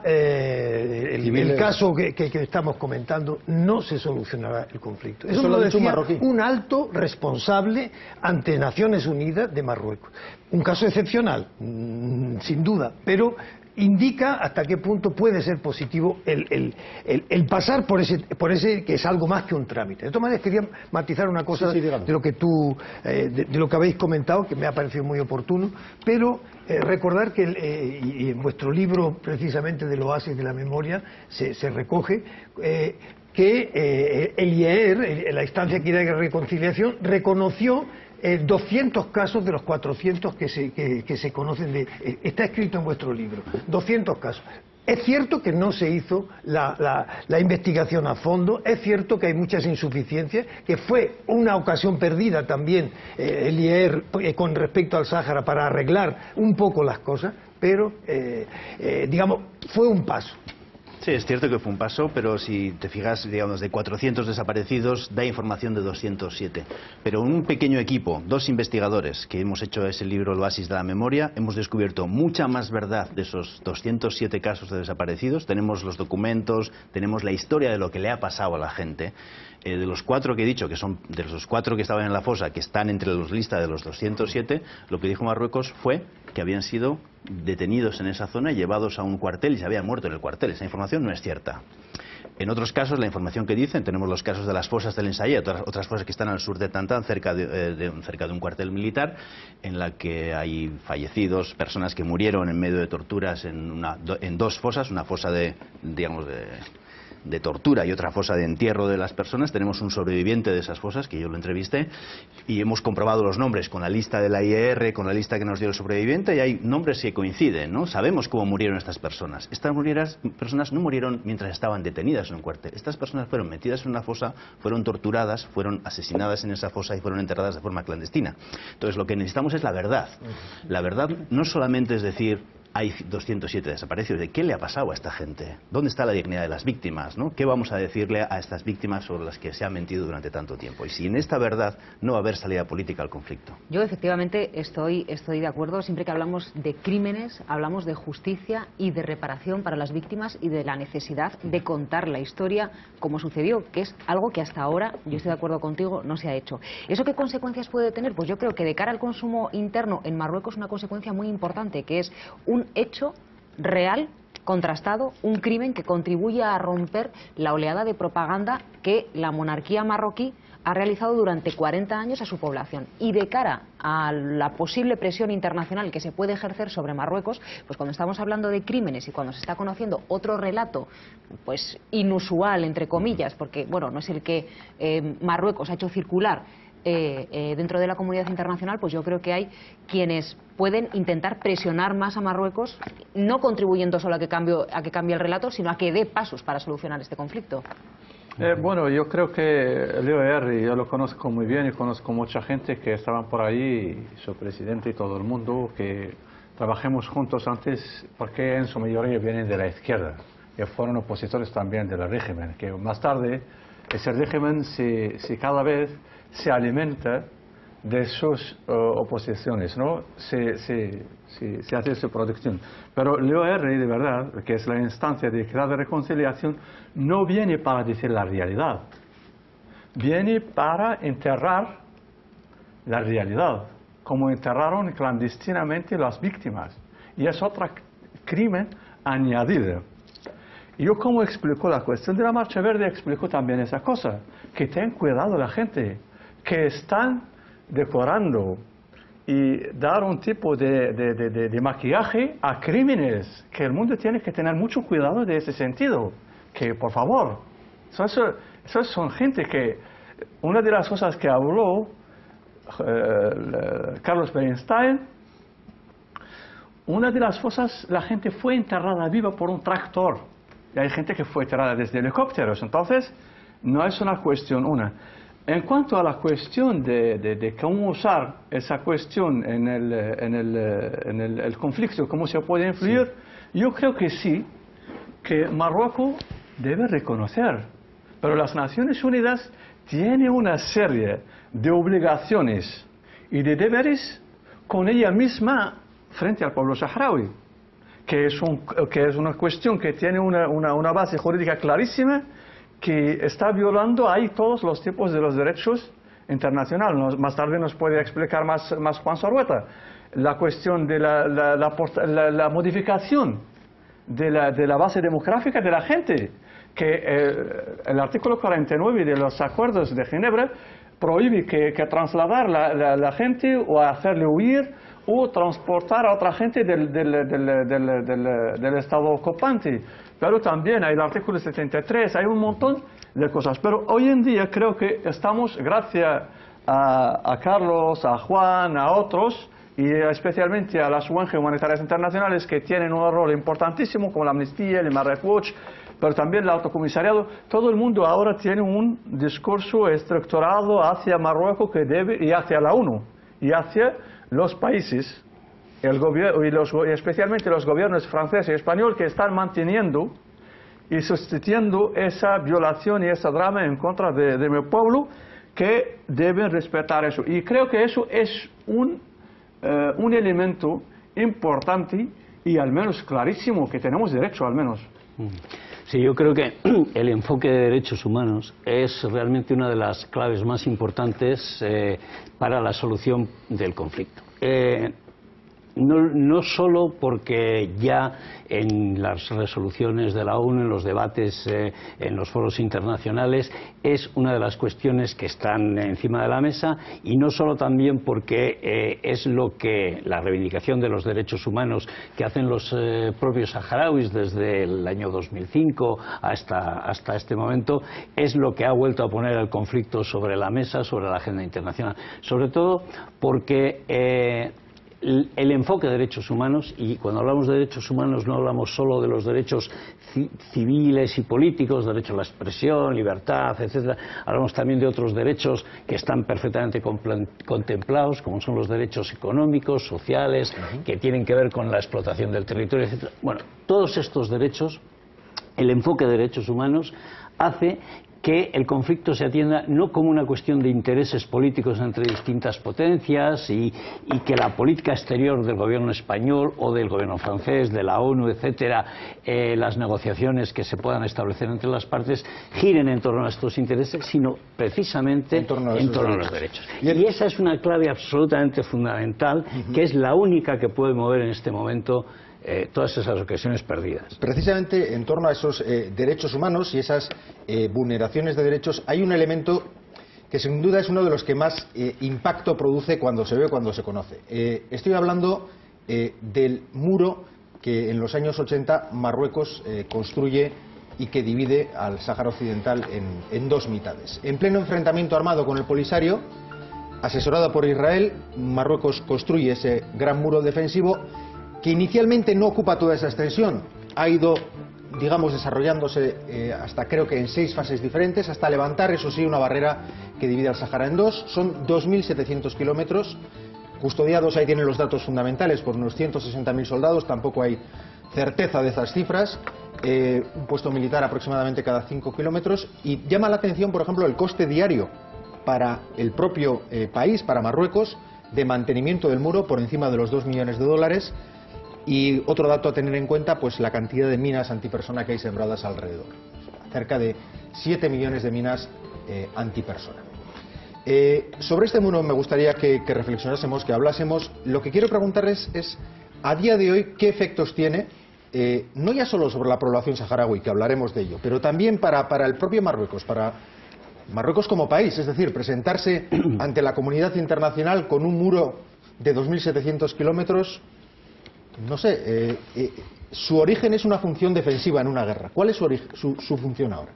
el caso que estamos comentando, no se solucionará el conflicto. Eso lo decía un alto responsable ante Naciones Unidas de Marruecos. Un caso excepcional, sin duda, pero indica hasta qué punto puede ser positivo el pasar por ese que es algo más que un trámite. De todas maneras, quería matizar una cosa de lo que de lo que habéis comentado, que me ha parecido muy oportuno, pero recordar que y en vuestro libro precisamente del Oasis de la Memoria se recoge que el IER, la Instancia de Equidad y Reconciliación, reconoció 200 casos de los 400 que se conocen está escrito en vuestro libro, 200 casos. Es cierto que no se hizo la investigación a fondo, es cierto que hay muchas insuficiencias, que fue una ocasión perdida también el IER con respecto al Sáhara para arreglar un poco las cosas, pero digamos, fue un paso. Sí, es cierto que fue un paso, pero si te fijas, digamos, de 400 desaparecidos da información de 207. Pero un pequeño equipo, 2 investigadores que hemos hecho ese libro, El Oasis de la Memoria, hemos descubierto mucha más verdad de esos 207 casos de desaparecidos. Tenemos los documentos, tenemos la historia de lo que le ha pasado a la gente. De los 4 que he dicho, que son de los 4 que estaban en la fosa, que están entre los listas de los 207, lo que dijo Marruecos fue que habían sido detenidos en esa zona y llevados a un cuartel y se habían muerto en el cuartel. Esa información no es cierta. En otros casos, la información que dicen, tenemos los casos de las fosas del Ensayé, otras fosas que están al sur de Tantán, cerca de un cuartel militar, en la que hay fallecidos, personas que murieron en medio de torturas en 2 fosas, una fosa de tortura y otra fosa de entierro de las personas. Tenemos un sobreviviente de esas fosas, que yo lo entrevisté, y hemos comprobado los nombres con la lista de la IER, con la lista que nos dio el sobreviviente, y hay nombres que coinciden, ¿no? Sabemos cómo murieron estas personas. Estas personas no murieron mientras estaban detenidas en un cuartel. Estas personas fueron metidas en una fosa, fueron torturadas, fueron asesinadas en esa fosa y fueron enterradas de forma clandestina. Entonces, lo que necesitamos es la verdad. La verdad no solamente es decir: hay 207 desaparecidos. ¿De qué le ha pasado a esta gente? ¿Dónde está la dignidad de las víctimas, ¿no? ¿Qué vamos a decirle a estas víctimas sobre las que se ha mentido durante tanto tiempo? Y si en esta verdad no va a haber salida política al conflicto. Yo efectivamente estoy de acuerdo. Siempre que hablamos de crímenes, hablamos de justicia y de reparación para las víctimas y de la necesidad de contar la historia como sucedió, que es algo que hasta ahora, yo estoy de acuerdo contigo, no se ha hecho. ¿Eso qué consecuencias puede tener? Pues yo creo que de cara al consumo interno en Marruecos una consecuencia muy importante, que es un hecho real, contrastado, un crimen que contribuye a romper la oleada de propaganda que la monarquía marroquí ha realizado durante 40 años a su población. Y de cara a la posible presión internacional que se puede ejercer sobre Marruecos, pues cuando estamos hablando de crímenes y cuando se está conociendo otro relato, pues inusual, entre comillas, porque bueno, no es el que Marruecos ha hecho circular dentro de la comunidad internacional, pues yo creo que hay quienes pueden intentar presionar más a Marruecos, no contribuyendo solo a que cambie el relato, sino a que dé pasos para solucionar este conflicto. Bueno, yo creo que Leo Aherry, yo lo conozco muy bien y conozco mucha gente que estaban por ahí, su presidente y todo el mundo, que trabajemos juntos antes, porque en su mayoría vienen de la izquierda, que fueron opositores también del régimen, que más tarde ese régimen cada vez se alimenta de sus oposiciones, ¿no? Se hace su producción. Pero Leo Aherry, de verdad, que es la instancia de equidad de reconciliación, no viene para decir la realidad, viene para enterrar la realidad, como enterraron clandestinamente las víctimas. Y es otro crimen añadido. Yo, como explicó la cuestión de la Marcha Verde, explico también esa cosa, que ten cuidado la gente, que están decorando y dar un tipo de maquillaje a crímenes, que el mundo tiene que tener mucho cuidado de ese sentido, que por favor, esos son gente que, una de las cosas que habló Carlos Bernstein, una de las cosas, la gente fue enterrada viva por un tractor, y hay gente que fue enterrada desde helicópteros, entonces no es una cuestión En cuanto a la cuestión de cómo usar esa cuestión en el conflicto, cómo se puede influir, yo creo que sí, que Marruecos debe reconocer. Pero las Naciones Unidas tienen una serie de obligaciones y de deberes con ella misma frente al pueblo saharaui, que es una cuestión que tiene una base jurídica clarísima, que está violando ahí todos los tipos de los derechos internacionales. Más tarde nos puede explicar más Juan Sorrueta. La cuestión de la modificación de la base demográfica de la gente, que el artículo 49 de los acuerdos de Ginebra prohíbe que trasladar la gente o hacerle huir o transportar a otra gente del estado ocupante. Pero también hay el artículo 73, hay un montón de cosas. Pero hoy en día creo que estamos, gracias a Carlos, a Juan, a otros, y especialmente a las ONG humanitarias internacionales que tienen un rol importantísimo, como la Amnistía, el Human Rights Watch, pero también el Alto Comisariado. Todo el mundo ahora tiene un discurso estructurado hacia Marruecos y hacia la ONU y hacia los países. Y especialmente los gobiernos francés y español, que están manteniendo y sustituyendo esa violación y ese drama en contra de mi pueblo, que deben respetar eso. Y creo que eso es un elemento importante y al menos clarísimo, que tenemos derecho al menos. Sí, yo creo que el enfoque de derechos humanos es realmente una de las claves más importantes para la solución del conflicto. No solo porque ya en las resoluciones de la ONU, en los debates, en los foros internacionales, es una de las cuestiones que están encima de la mesa, y no solo también porque es lo que la reivindicación de los derechos humanos que hacen los propios saharauis desde el año 2005 hasta este momento, es lo que ha vuelto a poner el conflicto sobre la mesa, sobre la agenda internacional. Sobre todo porque el enfoque de derechos humanos, y cuando hablamos de derechos humanos no hablamos solo de los derechos civiles y políticos, derecho a la expresión, libertad, etcétera. Hablamos también de otros derechos que están perfectamente contemplados, como son los derechos económicos, sociales, que tienen que ver con la explotación del territorio, etcétera. Bueno, todos estos derechos, el enfoque de derechos humanos hace que el conflicto se atienda no como una cuestión de intereses políticos entre distintas potencias y que la política exterior del gobierno español o del gobierno francés, de la ONU, etcétera, las negociaciones que se puedan establecer entre las partes giren en torno a estos intereses, sino precisamente en torno a los derechos. Y esa es una clave absolutamente fundamental, que es la única que puede mover en este momento todas esas ocasiones perdidas. Precisamente en torno a esos derechos humanos y esas vulneraciones de derechos hay un elemento que sin duda es uno de los que más impacto produce cuando se ve, cuando se conoce. Estoy hablando del muro que en los años 80 Marruecos construye y que divide al Sáhara Occidental en dos mitades. En pleno enfrentamiento armado con el Polisario, asesorado por Israel, Marruecos construye ese gran muro defensivo que inicialmente no ocupa toda esa extensión, ha ido digamos, desarrollándose hasta creo que en 6 fases diferentes, hasta levantar, eso sí, una barrera que divide al Sáhara en dos. Son 2.700 kilómetros custodiados, ahí tienen los datos fundamentales, por unos 160.000 soldados, tampoco hay certeza de esas cifras, un puesto militar aproximadamente cada 5 kilómetros, y llama la atención, por ejemplo, el coste diario para el propio país, para Marruecos, de mantenimiento del muro por encima de los 2 millones de dólares, y otro dato a tener en cuenta, pues la cantidad de minas antipersona que hay sembradas alrededor, cerca de 7 millones de minas antipersona. Sobre este muro me gustaría que reflexionásemos, que hablásemos. Lo que quiero preguntarles es, a día de hoy, ¿qué efectos tiene, no ya solo sobre la población saharaui, que hablaremos de ello, pero también para el propio Marruecos, para Marruecos como país? Es decir, presentarse ante la comunidad internacional con un muro de 2.700 kilómetros, no sé, su origen es una función defensiva en una guerra. ¿Cuál es su función ahora?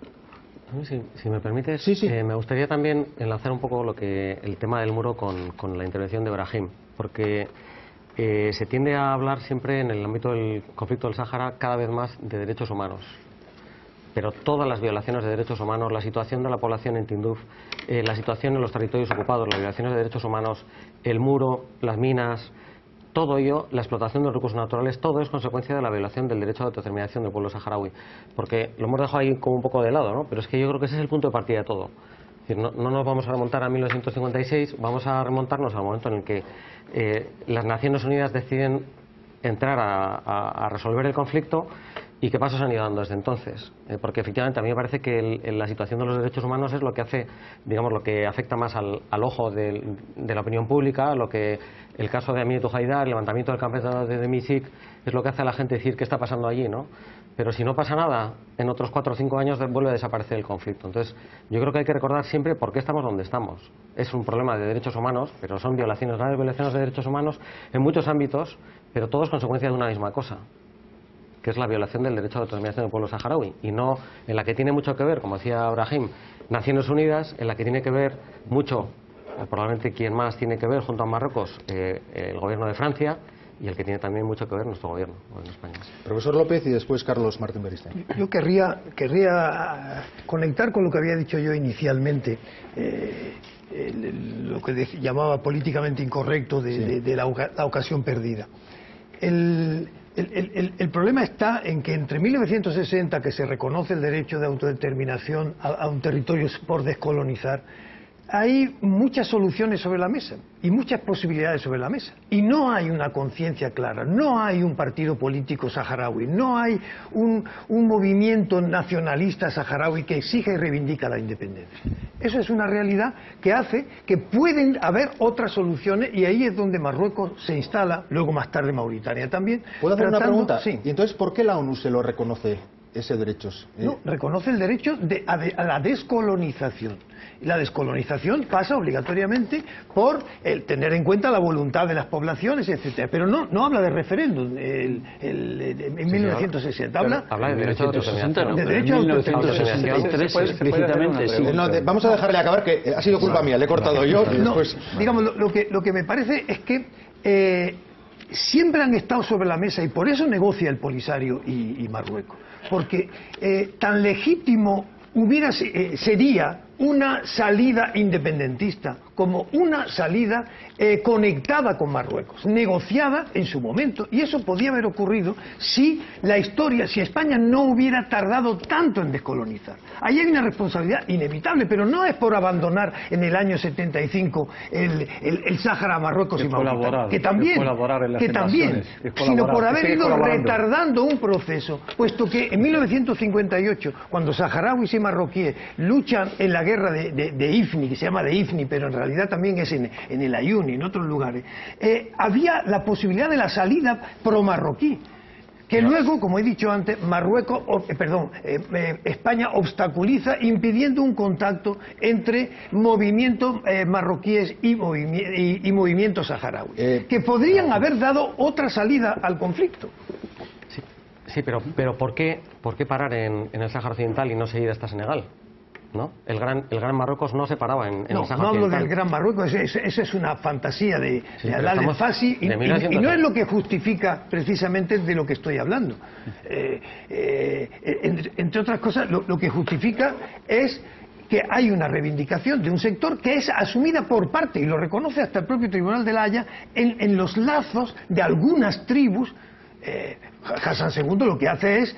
Si me permites, sí. Me gustaría también enlazar un poco el tema del muro con la intervención de Brahim, porque se tiende a hablar siempre en el ámbito del conflicto del Sáhara cada vez más de derechos humanos. Pero todas las violaciones de derechos humanos, la situación de la población en Tinduf, la situación en los territorios ocupados, las violaciones de derechos humanos, el muro, las minas, todo ello, la explotación de los recursos naturales, todo es consecuencia de la violación del derecho a la autodeterminación del pueblo saharaui. Porque lo hemos dejado ahí como un poco de lado, ¿no? Pero es que yo creo que ese es el punto de partida de todo. Es decir, no nos vamos a remontar a 1956, vamos a remontarnos al momento en el que las Naciones Unidas deciden entrar a resolver el conflicto. ¿Y qué pasos han ido dando desde entonces? Porque efectivamente a mí me parece que la situación de los derechos humanos es lo que hace, digamos, lo que afecta más al ojo de la opinión pública, lo que el caso de Aminatu Haidar, el levantamiento del campamento de Misik, es lo que hace a la gente decir qué está pasando allí, ¿no? Pero si no pasa nada, en otros 4 o 5 años vuelve a desaparecer el conflicto. Entonces, yo creo que hay que recordar siempre por qué estamos donde estamos. Es un problema de derechos humanos, pero son violaciones, graves violaciones de derechos humanos en muchos ámbitos, pero todo es consecuencia de una misma cosa, que es la violación del derecho a la autodeterminación del pueblo saharaui, y no en la que tiene mucho que ver, como decía Brahim, Naciones Unidas, en la que tiene que ver mucho, probablemente quien más tiene que ver junto a Marruecos, el gobierno de Francia, y el que tiene también mucho que ver nuestro gobierno en España. Profesor López y después Carlos Martín Beristain. Yo querría conectar con lo que había dicho yo inicialmente, lo que llamaba políticamente incorrecto de la ocasión perdida. El problema está en que entre 1960, que se reconoce el derecho de autodeterminación a un territorio por descolonizar, hay muchas soluciones sobre la mesa y muchas posibilidades sobre la mesa. Y no hay una conciencia clara, no hay un partido político saharaui, no hay un movimiento nacionalista saharaui que exige y reivindica la independencia. Eso es una realidad que hace que pueden haber otras soluciones, y ahí es donde Marruecos se instala, luego más tarde Mauritania también. ¿Puedo hacer una pregunta? Sí. ¿Y entonces por qué la ONU se lo reconoce ese derecho? No, reconoce el derecho a la descolonización. Y la descolonización pasa obligatoriamente por el tener en cuenta la voluntad de las poblaciones, etcétera. Pero no habla de referéndum en 1960. Habla de derecho a autodeterminación. De derecho a autodeterminación. Explícitamente, sí. Vamos a dejarle acabar, que ha sido culpa mía, le he cortado yo. Y después... Digamos, lo que me parece es que siempre han estado sobre la mesa, y por eso negocia el Polisario y Marruecos. Porque tan legítimo sería una salida independentista como una salida conectada con Marruecos, negociada en su momento, y eso podía haber ocurrido si España no hubiera tardado tanto en descolonizar. Ahí hay una responsabilidad inevitable, pero no es por abandonar en el año 75 el Sáhara a Marruecos y Mauritania, que también, sino por haber ido retardando un proceso, puesto que en 1958, cuando saharauis y marroquíes luchan en la guerra de Ifni, que se llama de Ifni, pero en realidad también es en el Ayuni, en otros lugares, había la posibilidad de la salida pro-marroquí, que luego, como he dicho antes, España obstaculiza, impidiendo un contacto entre movimientos marroquíes y movimientos saharauis, que podrían haber dado otra salida al conflicto. Sí, pero ¿por qué parar en el Sáhara Occidental y no seguir hasta Senegal? ¿no? El gran Marruecos no se paraba en el Sáhara No hablo Occidental. del Gran Marruecos, esa es una fantasía de pero Alal estamos el-Fassi y no es lo que justifica precisamente de lo que estoy hablando. Entre otras cosas, lo que justifica es que hay una reivindicación de un sector que es asumida por parte, y lo reconoce hasta el propio Tribunal de La Haya, en los lazos de algunas tribus. Hassan II lo que hace es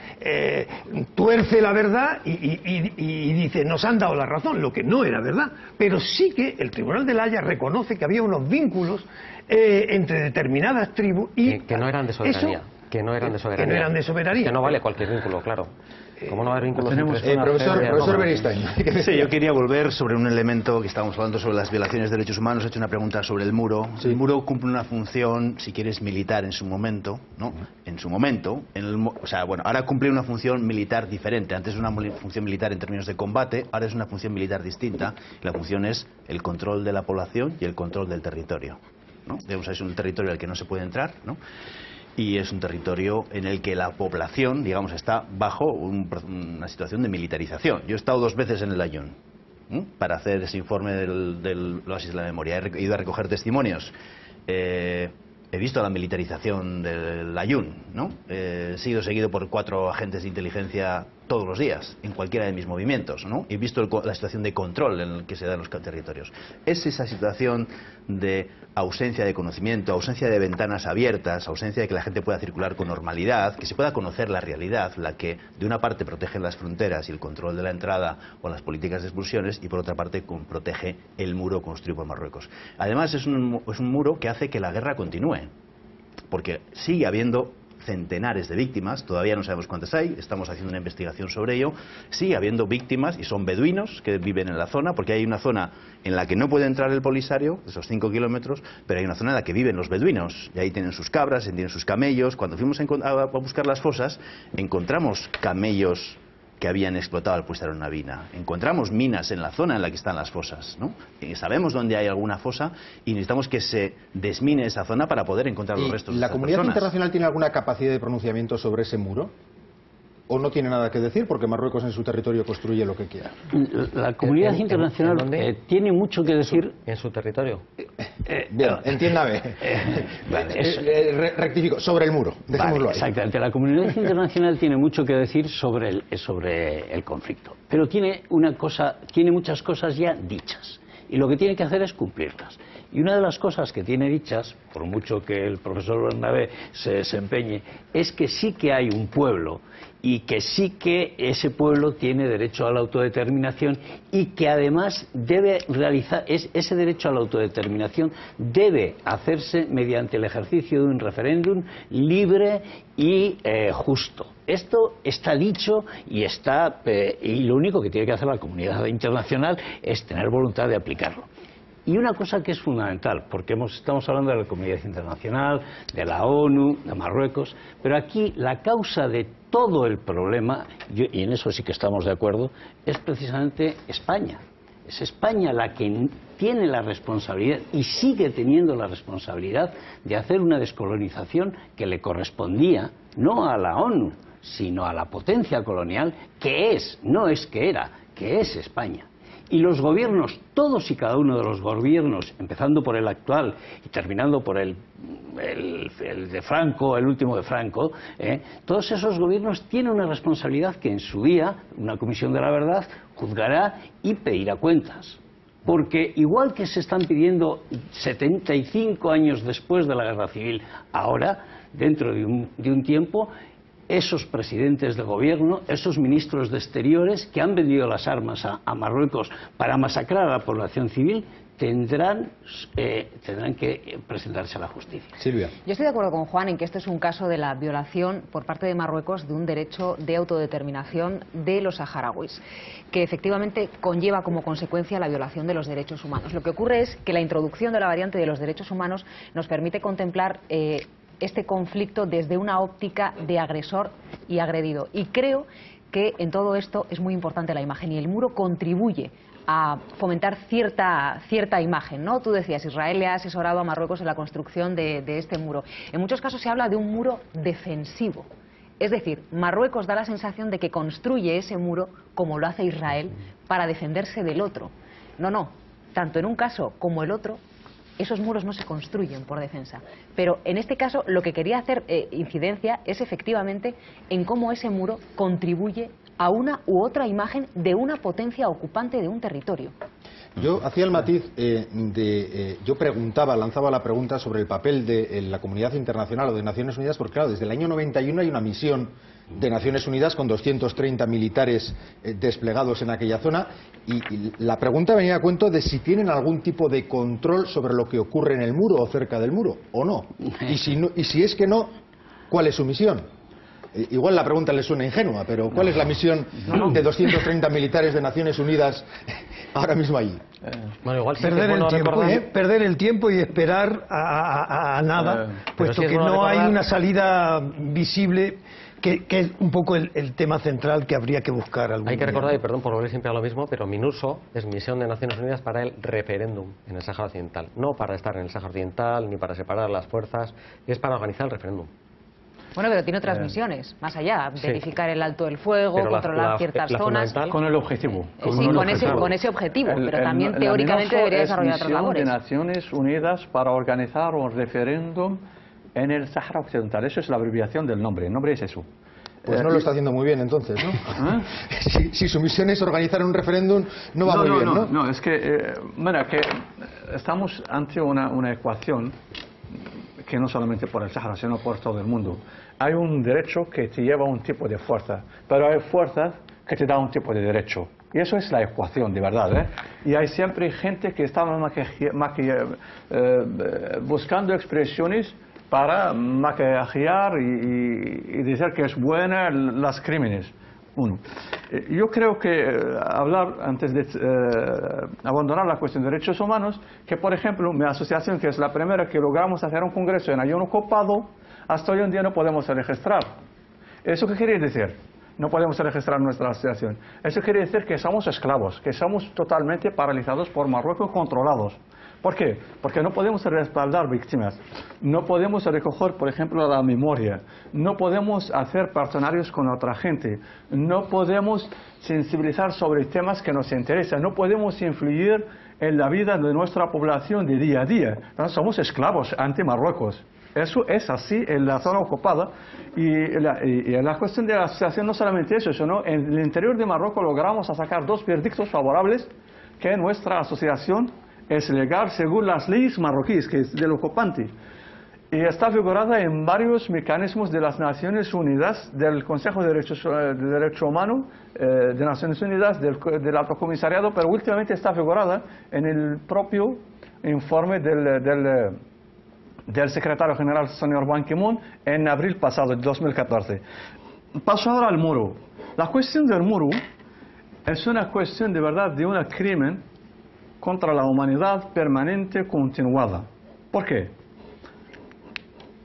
tuerce la verdad y dice nos han dado la razón, lo que no era verdad, pero sí que el Tribunal de La Haya reconoce que había unos vínculos entre determinadas tribus y que no eran de soberanía, que no eran de soberanía, que no vale cualquier vínculo, claro. ¿Cómo no haber vínculos entre profesor Beristain. Sí, yo quería volver sobre un elemento que estábamos hablando sobre las violaciones de derechos humanos. He hecho una pregunta sobre el muro. Sí. El muro cumple una función, si quieres, militar en su momento, ¿no? En su momento. O sea, bueno, ahora cumple una función militar diferente. Antes era una función militar en términos de combate, ahora es una función militar distinta. La función es el control de la población y el control del territorio, ¿no? Digamos, es un territorio al que no se puede entrar, ¿no? Y es un territorio en el que la población, digamos, está bajo una situación de militarización. Yo he estado 2 veces en el Ayun para hacer ese informe del Oasis de la Memoria. He ido a recoger testimonios. He visto la militarización del Ayun, ¿no? He sido seguido por 4 agentes de inteligencia todos los días, en cualquiera de mis movimientos, ¿no? He visto la situación de control en el que se dan los territorios. Es esa situación de ausencia de conocimiento, ausencia de ventanas abiertas, ausencia de que la gente pueda circular con normalidad, que se pueda conocer la realidad, la que de una parte protege las fronteras y el control de la entrada o las políticas de expulsiones, y por otra parte protege el muro construido por Marruecos. Además es un muro que hace que la guerra continúe, porque sigue habiendo centenares de víctimas, todavía no sabemos cuántas hay, estamos haciendo una investigación sobre ello, sigue habiendo víctimas y son beduinos que viven en la zona, porque hay una zona en la que no puede entrar el Polisario, esos 5 kilómetros, pero hay una zona en la que viven los beduinos, y ahí tienen sus cabras, tienen sus camellos. Cuando fuimos a buscar las fosas, encontramos camellos que habían explotado al Polisario en Navina. Encontramos minas en la zona en la que están las fosas, ¿no? Y sabemos dónde hay alguna fosa y necesitamos que se desmine esa zona para poder encontrar los restos de ¿La esas comunidad personas. internacional tiene alguna capacidad de pronunciamiento sobre ese muro? ¿O no tiene nada que decir porque Marruecos en su territorio construye lo que quiera? La comunidad internacional tiene mucho que decir en su territorio. Bien, entiéndame. Rectifico, sobre el muro, dejémoslo ahí. Exactamente, la comunidad internacional tiene mucho que decir sobre el conflicto, pero tiene muchas cosas ya dichas, y lo que tiene que hacer es cumplirlas. Y una de las cosas que tiene dichas, por mucho que el profesor Bernabé se desempeñe, es que sí que hay un pueblo y que sí que ese pueblo tiene derecho a la autodeterminación, y que además debe realizar ese derecho a la autodeterminación debe hacerse mediante el ejercicio de un referéndum libre y justo. Esto está dicho y lo único que tiene que hacer la comunidad internacional es tener voluntad de aplicarlo. Y una cosa que es fundamental, porque estamos hablando de la comunidad internacional, de la ONU, de Marruecos, pero aquí la causa de todo el problema, y en eso sí que estamos de acuerdo, es precisamente España. Es España la que tiene la responsabilidad y sigue teniendo la responsabilidad de hacer una descolonización que le correspondía no a la ONU, sino a la potencia colonial que es, no es que era, que es España. Y los gobiernos, todos y cada uno de los gobiernos, empezando por el actual y terminando por el de Franco, el último de Franco, todos esos gobiernos tienen una responsabilidad que en su día una comisión de la verdad juzgará y pedirá cuentas. Porque igual que se están pidiendo 75 años después de la guerra civil, ahora, dentro de un tiempo, esos presidentes de gobierno, esos ministros de exteriores que han vendido las armas a Marruecos para masacrar a la población civil, tendrán que presentarse a la justicia. Silvia. Yo estoy de acuerdo con Juan en que este es un caso de la violación por parte de Marruecos de un derecho de autodeterminación de los saharauis, que efectivamente conlleva como consecuencia la violación de los derechos humanos. Lo que ocurre es que la introducción de la variante de los derechos humanos nos permite contemplar este conflicto desde una óptica de agresor y agredido. Y creo que en todo esto es muy importante la imagen, y el muro contribuye a fomentar cierta imagen, ¿no? Tú decías, Israel le ha asesorado a Marruecos en la construcción de este muro. En muchos casos se habla de un muro defensivo. Es decir, Marruecos da la sensación de que construye ese muro como lo hace Israel para defenderse del otro. No, tanto en un caso como el otro, esos muros no se construyen por defensa. Pero en este caso lo que quería hacer incidencia es efectivamente en cómo ese muro contribuye a una u otra imagen de una potencia ocupante de un territorio. Yo hacía el matiz yo preguntaba, lanzaba la pregunta sobre el papel de la comunidad internacional o de Naciones Unidas, porque claro, desde el año 91 hay una misión de Naciones Unidas con 230 militares desplegados en aquella zona y la pregunta venía a cuento de si tienen algún tipo de control sobre lo que ocurre en el muro o cerca del muro, o no. Y si es que no, ¿cuál es su misión? Igual la pregunta le suena ingenua, pero ¿cuál es la misión de 230 militares de Naciones Unidas ahora mismo allí? Bueno, igual perder el tiempo y esperar a nada, puesto que no hay una salida visible, que es un poco el tema central que habría que buscar algún Hay que día. recordar, y perdón por volver siempre a lo mismo, pero MINURSO es Misión de Naciones Unidas para el referéndum en el Sáhara Occidental. No para estar en el Sáhara Occidental, ni para separar las fuerzas, es para organizar el referéndum. Bueno, pero tiene otras misiones, más allá, sí. verificar el alto del fuego, Pero controlar ciertas zonas. Con el objetivo. Con ese objetivo, pero también teóricamente debería desarrollar otras labores. La Misión de Naciones Unidas para organizar un referéndum en el Sáhara Occidental. Eso es la abreviación del nombre. El nombre es eso. Pues no lo está haciendo muy bien entonces, ¿no? Si su misión es organizar un referéndum, no va muy bien, ¿no? No, es que, que estamos ante una ecuación que no solamente por el Sáhara, sino por todo el mundo. Hay un derecho que te lleva a un tipo de fuerza, pero hay fuerzas que te dan un tipo de derecho. Y eso es la ecuación, de verdad, ¿eh? Y hay siempre gente que está buscando expresiones para maquillajear y decir que es buena las crímenes. Uno. Yo creo que hablar, antes de abandonar la cuestión de derechos humanos, que por ejemplo, mi asociación, que es la primera que logramos hacer un congreso en ayuno copado, hasta hoy en día no podemos registrar. ¿Eso qué quiere decir? No podemos registrar nuestra asociación. Eso quiere decir que somos esclavos, que somos totalmente paralizados por Marruecos, controlados. ¿Por qué? Porque no podemos respaldar víctimas, no podemos recoger, por ejemplo, la memoria, no podemos hacer partenarios con otra gente, no podemos sensibilizar sobre temas que nos interesan, no podemos influir en la vida de nuestra población de día a día. Entonces, somos esclavos ante Marruecos. Eso es así en la zona ocupada y la cuestión de la asociación no solamente eso, sino en el interior de Marruecos logramos sacar 2 veredictos favorables que nuestra asociación es legal según las leyes marroquíes, que es del ocupante. Y está figurada en varios mecanismos de las Naciones Unidas, del Consejo de Derecho Humano de Naciones Unidas, del Alto Comisariado, pero últimamente está figurada en el propio informe del secretario general, señor Ban Ki-moon, en abril pasado, de 2014. Paso ahora al muro. La cuestión del muro es una cuestión de verdad de un crimen contra la humanidad permanente continuada. ¿Por qué?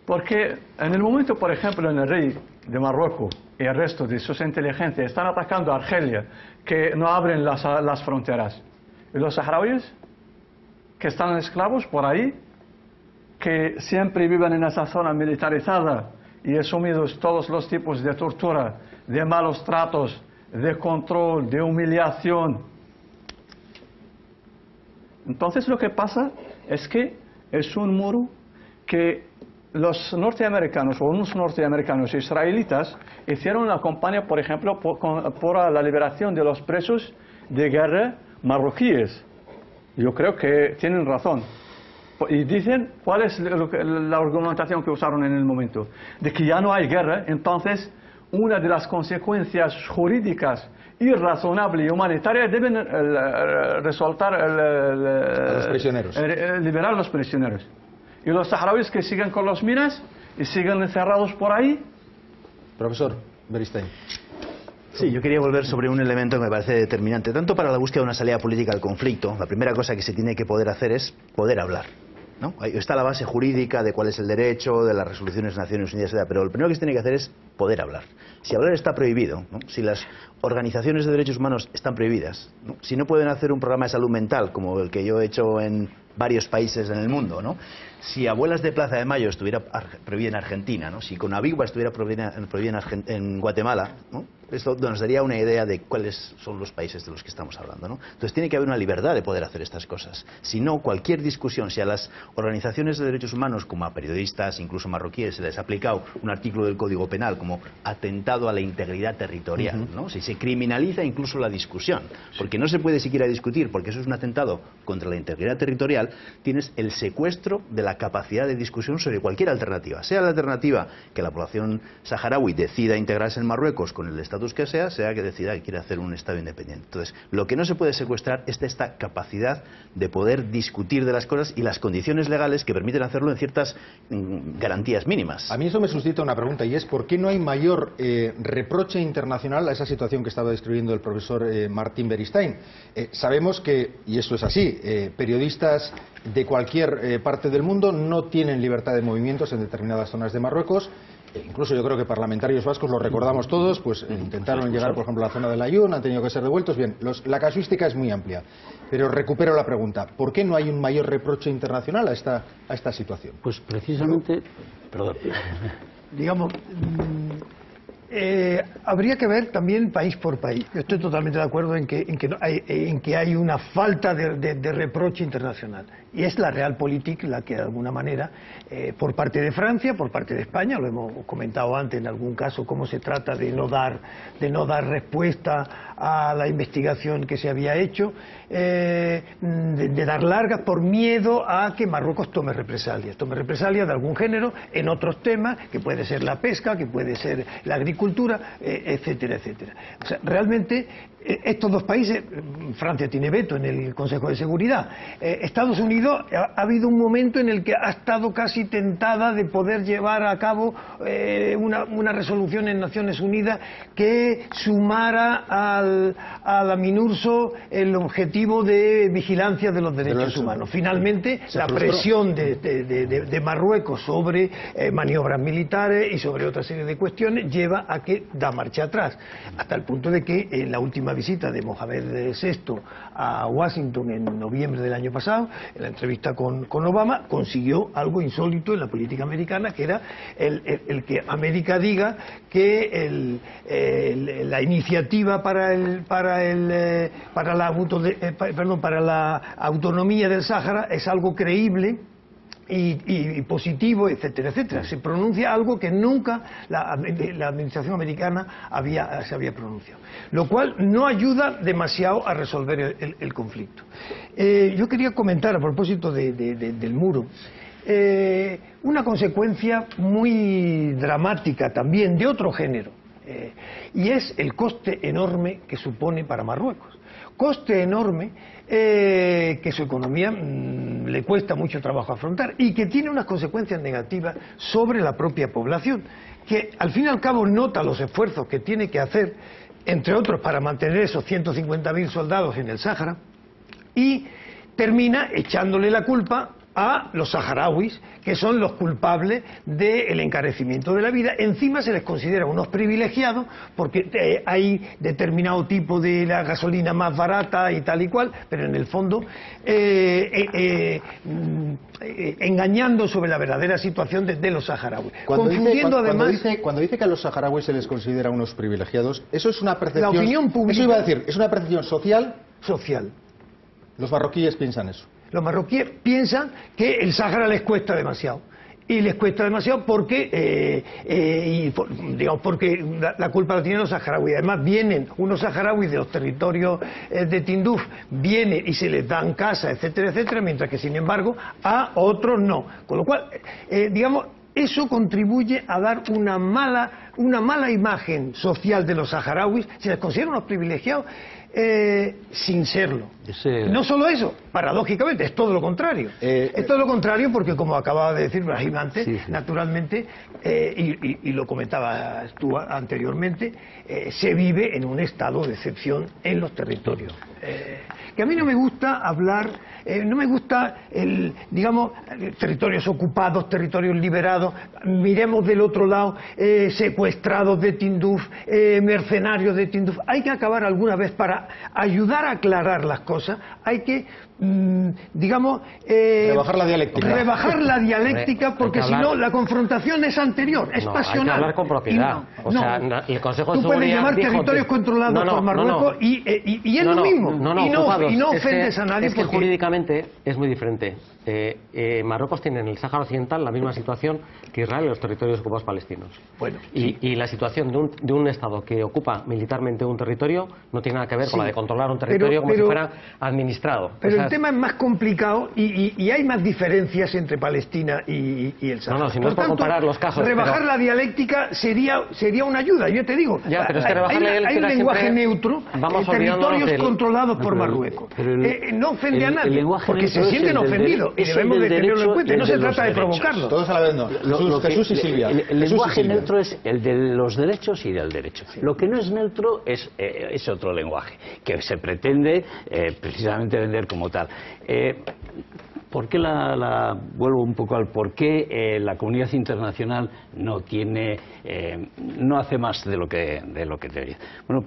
Porque en el momento, por ejemplo, en el rey de Marruecos y el resto de sus inteligencias están atacando a Argelia, que no abren las fronteras, y los saharauis, que están esclavos por ahí, que siempre viven en esa zona militarizada y asumidos todos los tipos de tortura, de malos tratos, de control, de humillación. Entonces lo que pasa es que es un muro que los norteamericanos o unos norteamericanos israelitas hicieron una campaña, por ejemplo, por la liberación de los presos de guerra marroquíes. Yo creo que tienen razón. Y dicen, ¿cuál es la argumentación que usaron en el momento? De que ya no hay guerra, entonces una de las consecuencias jurídicas irrazonable y humanitaria deben resultar los prisioneros. Liberar a los prisioneros. Y los saharauis que siguen con las minas y siguen encerrados por ahí. Profesor Beristain. Sí, yo quería volver sobre un elemento que me parece determinante, tanto para la búsqueda de una salida política al conflicto. La primera cosa que se tiene que poder hacer es poder hablar, ¿no? Ahí está la base jurídica de cuál es el derecho, de las resoluciones de Naciones Unidas, etc. Pero lo primero que se tiene que hacer es poder hablar. Si hablar está prohibido, ¿no? Si las organizaciones de derechos humanos están prohibidas, ¿no? Si no pueden hacer un programa de salud mental como el que yo he hecho en varios países en el mundo, ¿no? Si Abuelas de Plaza de Mayo estuviera prohibida en Argentina, ¿no? Si Conavigua estuviera prohibida en Guatemala, ¿no? Esto nos daría una idea de cuáles son los países de los que estamos hablando, ¿no? Entonces tiene que haber una libertad de poder hacer estas cosas. Si no, cualquier discusión, si a las organizaciones de derechos humanos, como a periodistas, incluso marroquíes, se les ha aplicado un artículo del Código Penal como atentado a la integridad territorial, ¿no? Si se criminaliza incluso la discusión, porque no se puede siquiera discutir, porque eso es un atentado contra la integridad territorial, tienes el secuestro de la capacidad de discusión sobre cualquier alternativa. Sea la alternativa que la población saharaui decida integrarse en Marruecos con el estatus que sea que decida que quiere hacer un Estado independiente. Entonces, lo que no se puede secuestrar es esta capacidad de poder discutir de las cosas y las condiciones legales que permiten hacerlo en ciertas garantías mínimas. A mí eso me suscita una pregunta, y es ¿por qué no hay mayor reproche internacional a esa situación que estaba describiendo el profesor Martín Beristain? Sabemos que, y eso es así, periodistas de cualquier parte del mundo no tienen libertad de movimientos en determinadas zonas de Marruecos. Incluso yo creo que parlamentarios vascos, lo recordamos todos, pues intentaron llegar, por ejemplo, a la zona del Ayun, han tenido que ser devueltos. Bien, la casuística es muy amplia, pero recupero la pregunta. ¿Por qué no hay un mayor reproche internacional a esta situación? Pues precisamente, perdón, digamos, habría que ver también país por país. Yo estoy totalmente de acuerdo en que hay una falta de reproche internacional. Y es la Realpolitik la que, de alguna manera, por parte de Francia, por parte de España, lo hemos comentado antes en algún caso, cómo se trata de no dar respuesta a la investigación que se había hecho, de dar largas por miedo a que Marruecos tome represalias de algún género en otros temas, que puede ser la pesca, que puede ser la agricultura, etcétera, etcétera. O sea, realmente estos dos países, Francia tiene veto en el Consejo de Seguridad, Estados Unidos ha habido un momento en el que ha estado casi tentada de poder llevar a cabo una resolución en Naciones Unidas que sumara a la MINURSO el objetivo de vigilancia de los derechos humanos. Finalmente, la presión de Marruecos sobre maniobras militares y sobre otra serie de cuestiones lleva a que da marcha atrás, hasta el punto de que en la última visita de Mohamed VI a Washington en noviembre del año pasado, en la entrevista con Obama, consiguió algo insólito en la política americana, que era el que América diga que la iniciativa para la autonomía del Sáhara es algo creíble y positivo, etcétera, etcétera. Se pronuncia algo que nunca la administración americana se había pronunciado, lo cual no ayuda demasiado a resolver el conflicto. Yo quería comentar, a propósito del muro, una consecuencia muy dramática también de otro género, y es el coste enorme que supone para Marruecos. Coste enorme que su economía le cuesta mucho trabajo afrontar y que tiene unas consecuencias negativas sobre la propia población, que al fin y al cabo nota los esfuerzos que tiene que hacer, entre otros para mantener esos 150.000 soldados en el Sáhara, y termina echándole la culpa a los saharauis, que son los culpables del encarecimiento de la vida. Encima se les considera unos privilegiados porque hay determinado tipo de la gasolina más barata y tal y cual, pero en el fondo engañando sobre la verdadera situación de los saharauis. Cuando dice que a los saharauis se les considera unos privilegiados, eso es una percepción... La opinión pública... Eso iba a decir, ¿es una percepción social? Social. Los marroquíes piensan eso. Los marroquíes piensan que el Sáhara les cuesta demasiado. Y les cuesta demasiado porque, porque la culpa la tienen los saharauis. Además, vienen unos saharauis de los territorios de Tinduf, vienen y se les dan casa, etcétera, etcétera, mientras que, sin embargo, a otros no. Con lo cual, eso contribuye a dar una mala imagen social de los saharauis. Se les considera unos privilegiados sin serlo. No solo eso, paradójicamente, es todo lo contrario. Es todo lo contrario porque, como acababa de decir Brahim antes, naturalmente, y lo comentabas tú anteriormente, se vive en un estado de excepción en los territorios. Que a mí no me gusta hablar, no me gusta territorios ocupados, territorios liberados, miremos del otro lado, secuestrados de Tinduf, mercenarios de Tinduf. Hay que acabar alguna vez para para ayudar a aclarar las cosas hay que, digamos... rebajar la dialéctica. Rebajar la dialéctica, porque si no, la confrontación es anterior, es pasional. Hay que hablar con propiedad. El Consejo de Tú puedes Seguridad llamar dijo territorios controlados por Marruecos y es lo mismo. Y no ofendes a nadie. Es que jurídicamente es muy diferente. Marruecos tiene en el Sáhara Occidental la misma situación que Israel en los territorios ocupados palestinos. Bueno, y la situación de un Estado que ocupa militarmente un territorio no tiene nada que ver con la de controlar un territorio como si fuera administrado. Pero el tema es más complicado y hay más diferencias entre Palestina y el Sáhara. Si no es por comparar los casos. Rebajar la dialéctica sería una ayuda, yo te digo. Ya, pero es que hay un lenguaje neutro, territorios controlados por Marruecos. No ofende a nadie, porque se sienten ofendidos y debemos de tenerlo en cuenta. No se trata de provocarlo. Todos a la vez no. Jesús y Silvia. El lenguaje neutro es el de los derechos y del derecho. Lo que no es neutro es otro lenguaje, que se pretende precisamente vender como tal. ¿Por qué vuelvo un poco al por qué la comunidad internacional no hace más de lo que debería? Bueno,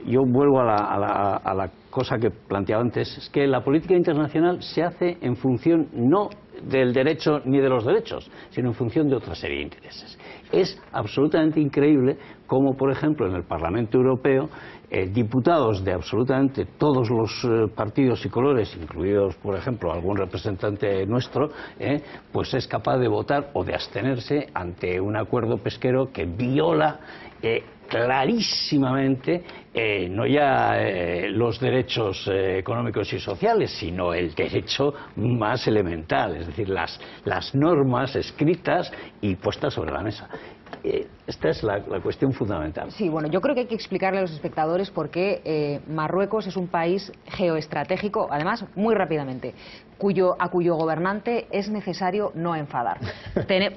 yo vuelvo a la cosa que planteaba antes, es que la política internacional se hace en función no del derecho ni de los derechos, sino en función de otra serie de intereses. Es absolutamente increíble cómo, por ejemplo, en el Parlamento Europeo, diputados de absolutamente todos los partidos y colores, incluidos, por ejemplo, algún representante nuestro, pues es capaz de votar o de abstenerse ante un acuerdo pesquero que viola clarísimamente no ya los derechos económicos y sociales, sino el derecho más elemental, es decir, las normas escritas y puestas sobre la mesa. Esta es la cuestión fundamental. Sí, bueno, yo creo que hay que explicarle a los espectadores por qué Marruecos es un país geoestratégico, además muy rápidamente, a cuyo gobernante es necesario no enfadar.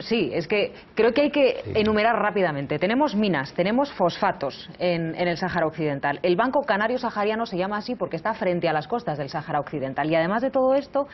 Sí, es que creo que hay que enumerar rápidamente. Tenemos minas, tenemos fosfatos en el Sáhara Occidental. El Banco Canario Sahariano se llama así porque está frente a las costas del Sáhara Occidental. Y además de todo esto,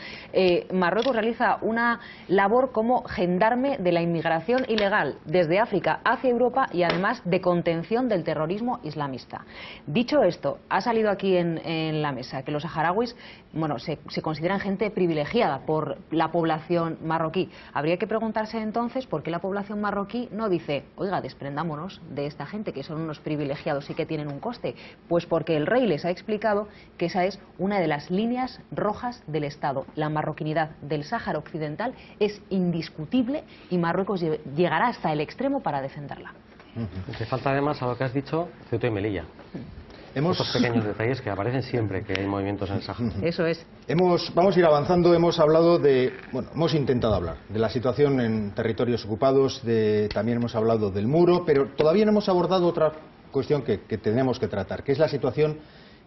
Marruecos realiza una labor como gendarme de la inmigración ilegal desde África hacia Europa y además de contención del terrorismo islamista. Dicho esto, ha salido aquí en la mesa que los saharauis, bueno, se consideran gente privilegiada por la población marroquí. Habría que preguntarse entonces por qué la población marroquí no dice, oiga, desprendámonos de esta gente que son unos privilegiados y que tienen un coste. Pues porque el rey les ha explicado que esa es una de las líneas rojas del Estado. La marroquinidad del Sáhara Occidental es indiscutible y Marruecos llegará hasta el extremo para defenderla. Te falta además a lo que has dicho, Ceuta y Melilla. Estos pequeños detalles que aparecen siempre que hay movimientos en el Sáhara. Eso es. Vamos a ir avanzando. Hemos hablado hemos intentado hablar de la situación en territorios ocupados, también hemos hablado del muro, pero todavía no hemos abordado otra cuestión que tenemos que tratar, que es la situación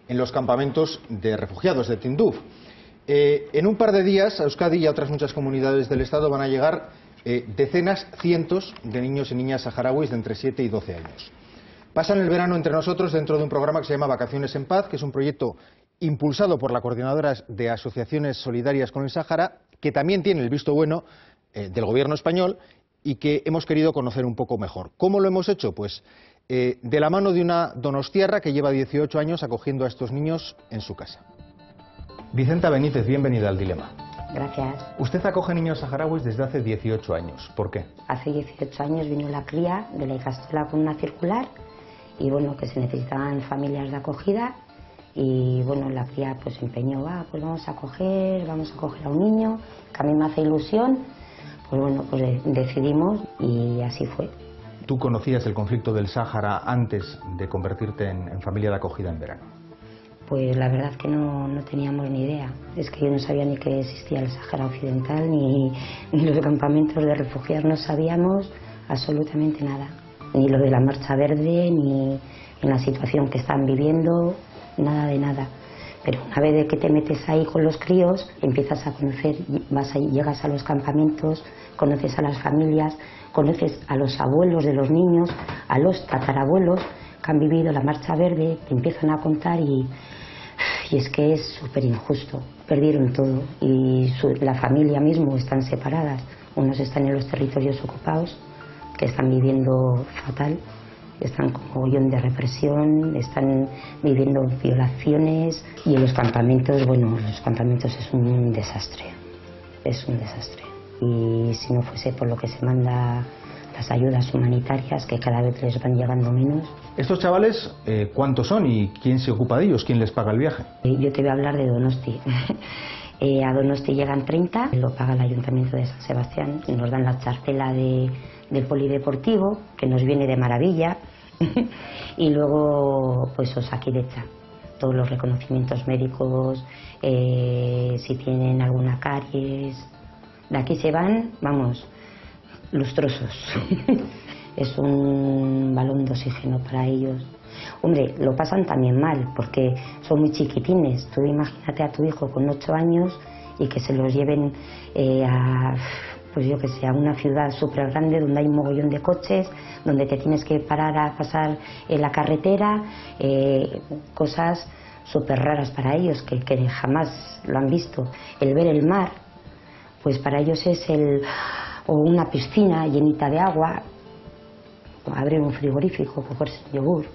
en los campamentos de refugiados de Tinduf. En un par de días a Euskadi y a otras muchas comunidades del Estado van a llegar decenas, cientos de niños y niñas saharauis de entre 7 y 12 años. Pasan el verano entre nosotros dentro de un programa que se llama Vacaciones en Paz, que es un proyecto impulsado por la Coordinadora de Asociaciones Solidarias con el Sáhara, que también tiene el visto bueno del gobierno español y que hemos querido conocer un poco mejor. ¿Cómo lo hemos hecho? Pues de la mano de una donostiarra que lleva 18 años acogiendo a estos niños en su casa. Vicenta Benítez, bienvenida al Dilema. Gracias. Usted acoge niños saharauis desde hace 18 años. ¿Por qué? Hace 18 años vino la cría de la Icastola con una circular y bueno, que se necesitaban familias de acogida y bueno, la cría pues se empeñó, pues vamos a acoger a un niño, que a mí me hace ilusión, pues bueno, pues decidimos y así fue. ¿Tú conocías el conflicto del Sáhara antes de convertirte en familia de acogida en verano? Pues la verdad es que no teníamos ni idea. Es que yo no sabía ni que existía el Sáhara Occidental, ni los campamentos de refugiados, no sabíamos absolutamente nada. Ni lo de la Marcha Verde, ni en la situación que están viviendo, nada de nada. Pero una vez que te metes ahí con los críos, empiezas a conocer, llegas a los campamentos, conoces a las familias, conoces a los abuelos de los niños, a los tatarabuelos que han vivido la Marcha Verde, te empiezan a contar y es que es súper injusto. Perdieron todo y la familia mismo están separadas. Unos están en los territorios ocupados, que están viviendo fatal, están con mogollón de represión, están viviendo violaciones y en los campamentos, bueno, los campamentos es un desastre, es un desastre. Y si no fuese por lo que se manda las ayudas humanitarias, que cada vez les van llegando menos. ¿Estos chavales cuántos son y quién se ocupa de ellos? ¿Quién les paga el viaje? Yo te voy a hablar de Donosti. A Donosti llegan 30, lo paga el Ayuntamiento de San Sebastián, nos dan la charcela del polideportivo, que nos viene de maravilla, y luego pues Osakidetza, todos los reconocimientos médicos, si tienen alguna caries, de aquí se van, vamos, lustrosos. Es un balón de oxígeno para ellos. Hombre, lo pasan también mal, porque son muy chiquitines. Tú imagínate a tu hijo con 8 años y que se los lleven pues yo que sé, a una ciudad súper grande donde hay un mogollón de coches, donde te tienes que parar a pasar en la carretera, cosas súper raras para ellos, que jamás lo han visto. El ver el mar, pues para ellos es o una piscina llenita de agua, abrir un frigorífico, cogerse un yogur,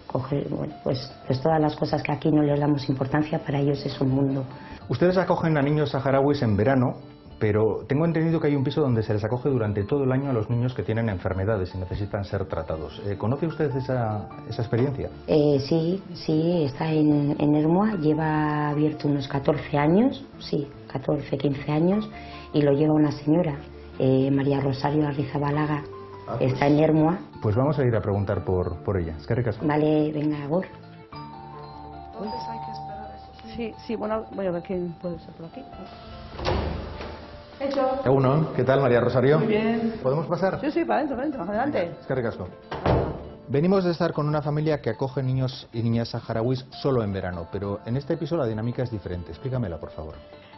bueno, pues todas las cosas que aquí no les damos importancia, para ellos es un mundo. Ustedes acogen a niños saharauis en verano, pero tengo entendido que hay un piso donde se les acoge durante todo el año a los niños que tienen enfermedades y necesitan ser tratados. ¿Conoce usted esa experiencia? Sí, está en Ermua, lleva abierto unos 14 años, sí, 14, 15 años, y lo lleva una señora, María Rosario Arrizabalaga, está en Ermua. Pues vamos a ir a preguntar por ella. Es que ricasco. Vale, venga, Agur. Sí, bueno, voy a ver quién puede ser por aquí. Uno, ¿qué tal, María Rosario? Muy bien. ¿Podemos pasar? Sí, para adentro, adelante. Es que ricasco. Venimos de estar con una familia que acoge niños y niñas saharauis solo en verano, pero en este piso la dinámica es diferente. Explícamela, por favor.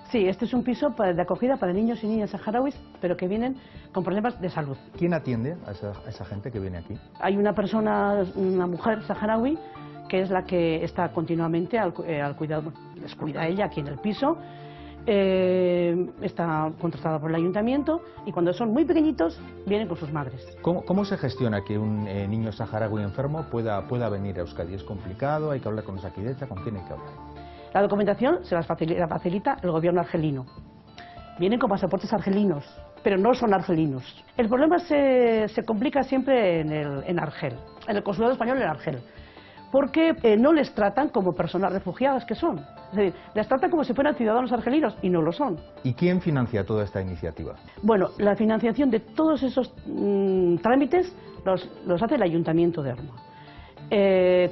Sí, este es un piso de acogida para niños y niñas saharauis, pero que vienen con problemas de salud. ¿Quién atiende a esa gente que viene aquí? Hay una persona, una mujer saharaui, que es la que está continuamente al cuidado, les cuida a ella aquí en el piso. Está contratada por el ayuntamiento y cuando son muy pequeñitos vienen con sus madres. ¿Cómo se gestiona que un niño saharaui enfermo pueda venir a Euskadi? ¿Es complicado? ¿Hay que hablar con Osakidetza? ¿Con quién hay que hablar? La documentación se la facilita el gobierno argelino. Vienen con pasaportes argelinos, pero no son argelinos. El problema se complica siempre en Argel, en el consulado español en Argel, porque no les tratan como personas refugiadas que son. Es decir, les tratan como si fueran ciudadanos argelinos y no lo son. ¿Y quién financia toda esta iniciativa? Bueno, la financiación de todos esos trámites los hace el Ayuntamiento de Ermua.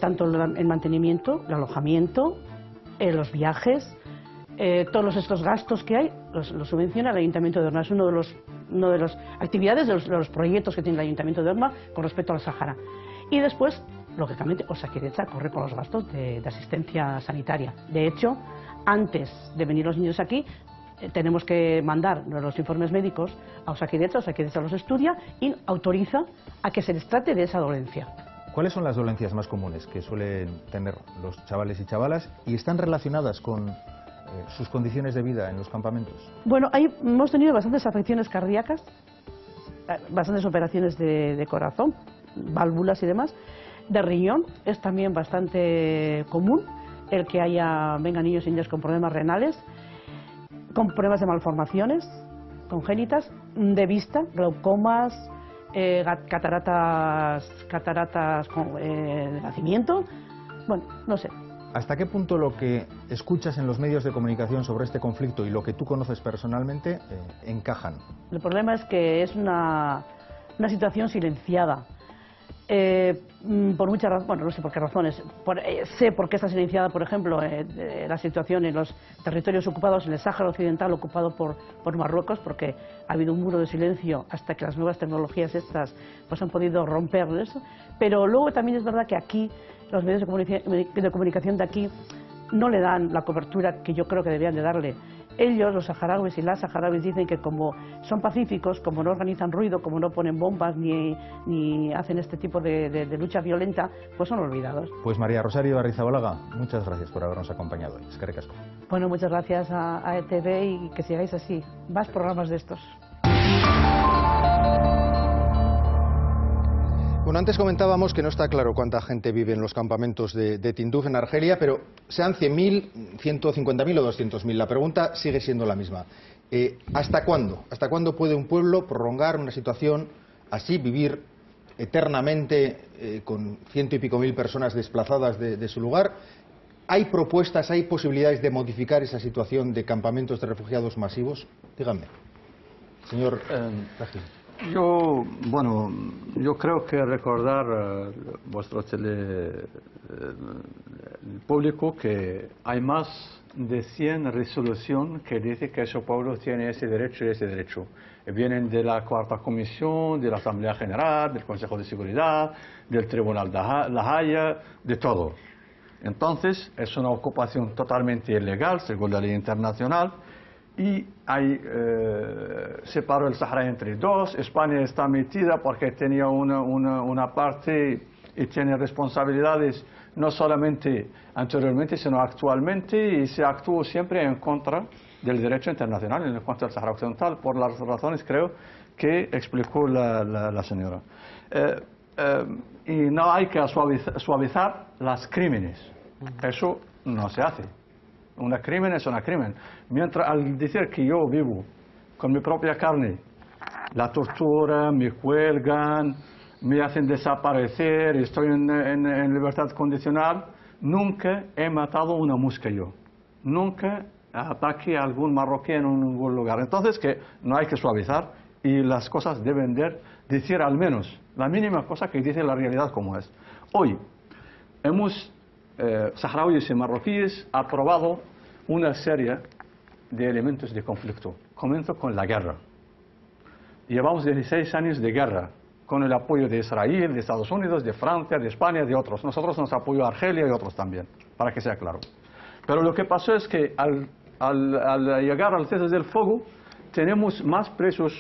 Tanto el mantenimiento, el alojamiento, los viajes, todos estos gastos que hay, los subvenciona el Ayuntamiento de Ermua. Es una de las actividades, de los proyectos que tiene el Ayuntamiento de Ermua con respecto al Sahara. Y después, lógicamente, Osakidetza corre con los gastos de asistencia sanitaria. De hecho, antes de venir los niños aquí, tenemos que mandar los informes médicos a Osakidetza los estudia y autoriza a que se les trate de esa dolencia. ¿Cuáles son las dolencias más comunes que suelen tener los chavales y chavalas y están relacionadas con sus condiciones de vida en los campamentos? Bueno, hemos tenido bastantes afecciones cardíacas, bastantes operaciones de corazón, válvulas y demás. De riñón es también bastante común el que vengan niños y niñas con problemas renales, con problemas de malformaciones congénitas, de vista, glaucomas, cataratas de nacimiento. Bueno, no sé. ¿Hasta qué punto lo que escuchas en los medios de comunicación sobre este conflicto y lo que tú conoces personalmente encajan? El problema es que es una situación silenciada. Por muchas razones, bueno, no sé por qué razones. Sé por qué está silenciada, por ejemplo, la situación en los territorios ocupados, en el Sáhara Occidental ocupado por Marruecos, porque ha habido un muro de silencio hasta que las nuevas tecnologías estas pues han podido romper eso. Pero luego también es verdad que aquí los medios de comunicación de aquí no le dan la cobertura que yo creo que deberían de darle. Ellos, los saharauis y las saharauis, dicen que como son pacíficos, como no organizan ruido, como no ponen bombas ni hacen este tipo de lucha violenta, pues son olvidados. Pues María Rosario Arrizabalaga, muchas gracias por habernos acompañado hoy. Es que ricasco. Bueno, muchas gracias a ETV y que sigáis así. Más programas de estos. Bueno, Bueno, antes comentábamos que no está claro cuánta gente vive en los campamentos de Tinduf en Argelia, pero sean 100.000, 150.000 o 200.000. La pregunta sigue siendo la misma. ¿Hasta cuándo? ¿Hasta cuándo puede un pueblo prolongar una situación así, vivir eternamente con 100 y pico mil personas desplazadas de su lugar? ¿Hay propuestas, hay posibilidades de modificar esa situación de campamentos de refugiados masivos? Díganme, señor Rajín. Yo creo que recordar vuestro público que hay más de 100 resoluciones que dicen que ese pueblo tiene ese derecho y ese derecho. Vienen de la Cuarta Comisión, de la Asamblea General, del Consejo de Seguridad, del Tribunal de La Haya, de todo. Entonces, es una ocupación totalmente ilegal, según la ley internacional, y hay, separó el Sahara entre dos. España está metida porque tenía una parte y tiene responsabilidades no solamente anteriormente, sino actualmente, y se actuó siempre en contra del derecho internacional en cuanto al Sahara Occidental, por las razones, creo, que explicó la señora. Y no hay que suavizar los crímenes. Eso no se hace. Un crimen es un crimen. Mientras, al decir que yo vivo con mi propia carne, la tortura, me cuelgan, me hacen desaparecer, estoy en libertad condicional, nunca he matado una mosca yo. Nunca ataqué a algún marroquí en ningún lugar. Entonces, que no hay que suavizar y las cosas deben decir al menos la mínima cosa que dice la realidad como es. Hoy hemos saharauis y marroquíes ha aprobado una serie de elementos de conflicto. Comienzo con la guerra. Llevamos 16 años de guerra, con el apoyo de Israel, de Estados Unidos, de Francia, de España, de otros. Nosotros nos apoyó Argelia y otros también, para que sea claro. Pero lo que pasó es que al llegar al cese del fuego, tenemos más presos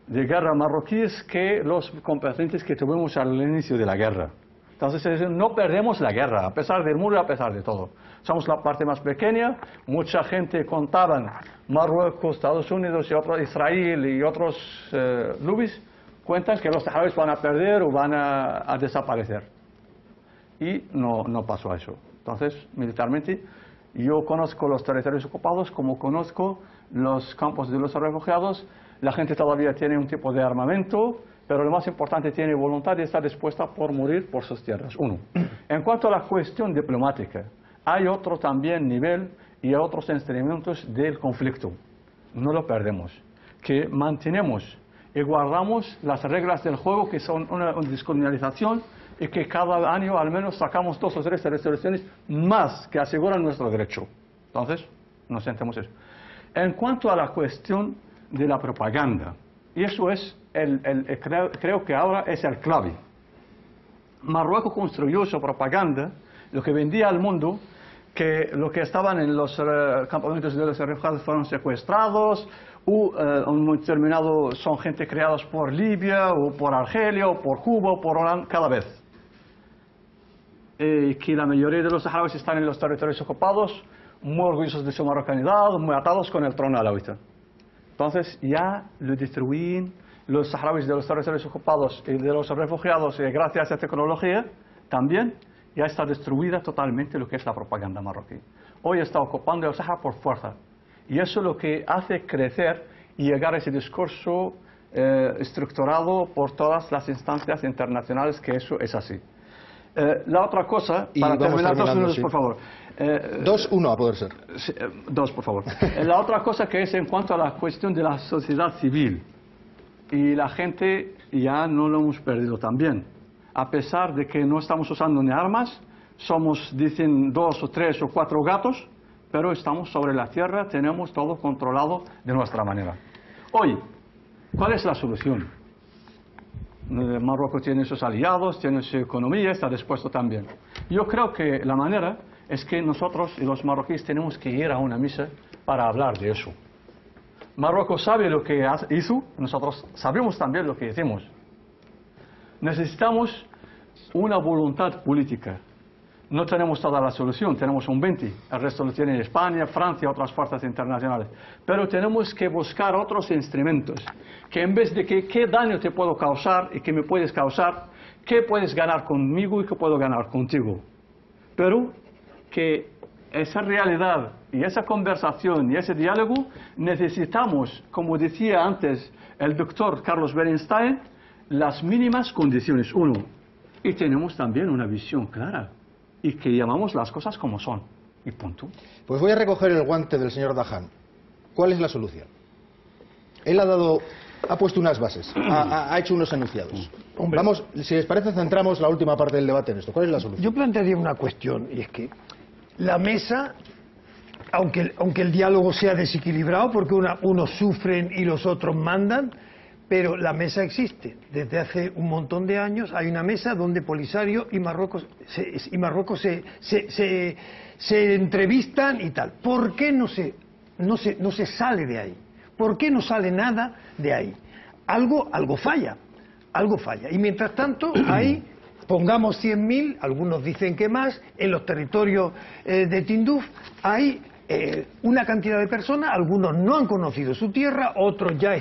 de guerra marroquíes que los combatientes que tuvimos al inicio de la guerra. Entonces, no perdemos la guerra, a pesar del muro y a pesar de todo. Somos la parte más pequeña. Mucha gente contaban, Marruecos, Estados Unidos, y otros, Israel y otros lubis, cuentan que los saharauis van a perder o van a desaparecer. Y no pasó eso. Entonces, militarmente, yo conozco los territorios ocupados como conozco los campos de los refugiados. La gente todavía tiene un tipo de armamento, pero lo más importante, tiene voluntad y está dispuesta por morir por sus tierras. Uno. En cuanto a la cuestión diplomática, hay otro también nivel y otros instrumentos del conflicto. No lo perdemos. Que mantenemos y guardamos las reglas del juego, que son una descolonialización, y que cada año al menos sacamos 2 o 3 resoluciones más que aseguran nuestro derecho. Entonces, nos sentemos eso. En cuanto a la cuestión de la propaganda, y eso es creo que ahora es el clave. Marruecos construyó su propaganda, lo que vendía al mundo, que los que estaban en los campamentos de los refugiados fueron secuestrados, o un determinado son gente creados por Libia, o por Argelia, o por Cuba, o por Holanda, cada vez. Que la mayoría de los saharauis están en los territorios ocupados, muy orgullosos de su marrocanidad, muy atados con el trono alawita. Entonces ya lo destruyen los saharauis de los territorios ocupados y de los refugiados, y gracias a esta tecnología también ya está destruida totalmente lo que es la propaganda marroquí. Hoy está ocupando el Sahara por fuerza. Y eso es lo que hace crecer y llegar a ese discurso estructurado por todas las instancias internacionales, que eso es así. La otra cosa, para terminar, 2 minutos, sí, por favor. 2, 1 a poder ser. 2, por favor. La otra cosa que es en cuanto a la cuestión de la sociedad civil. Y la gente ya no lo hemos perdido también. A pesar de que no estamos usando ni armas, somos, dicen, 2 o 3 o 4 gatos, pero estamos sobre la tierra, tenemos todo controlado de nuestra manera. Hoy, ¿cuál es la solución? Marruecos tiene sus aliados, tiene su economía, está dispuesto también. Yo creo que la manera es que nosotros y los marroquíes tenemos que ir a una misa para hablar de eso. Marruecos sabe lo que hizo, nosotros sabemos también lo que hicimos. Necesitamos una voluntad política. no tenemos toda la solución, tenemos un 20%, el resto lo tienen España, Francia, otras fuerzas internacionales. Pero tenemos que buscar otros instrumentos, que en vez de que qué daño te puedo causar y qué me puedes causar, qué puedes ganar conmigo y qué puedo ganar contigo. Pero que esa realidad y esa conversación y ese diálogo necesitamos, como decía antes el doctor Carlos Bernstein, las mínimas condiciones. Uno, y tenemos también una visión clara y que llamamos las cosas como son. Y punto. Pues voy a recoger el guante del señor Dahan. ¿Cuál es la solución? Él ha puesto unas bases, ha hecho unos enunciados. Hombre. Vamos, si les parece, centramos la última parte del debate en esto. ¿Cuál es la solución? Yo plantearía una cuestión, y es que la mesa, aunque el diálogo sea desequilibrado, porque unos sufren y los otros mandan, pero la mesa existe. Desde hace un montón de años hay una mesa donde Polisario y Marruecos se entrevistan y tal. ¿Por qué no se sale de ahí? ¿Por qué no sale nada de ahí? Algo falla, algo falla. Y mientras tanto, ahí pongamos 100.000, algunos dicen que más, en los territorios de Tinduf hay una cantidad de personas, algunos no han conocido su tierra, otros ya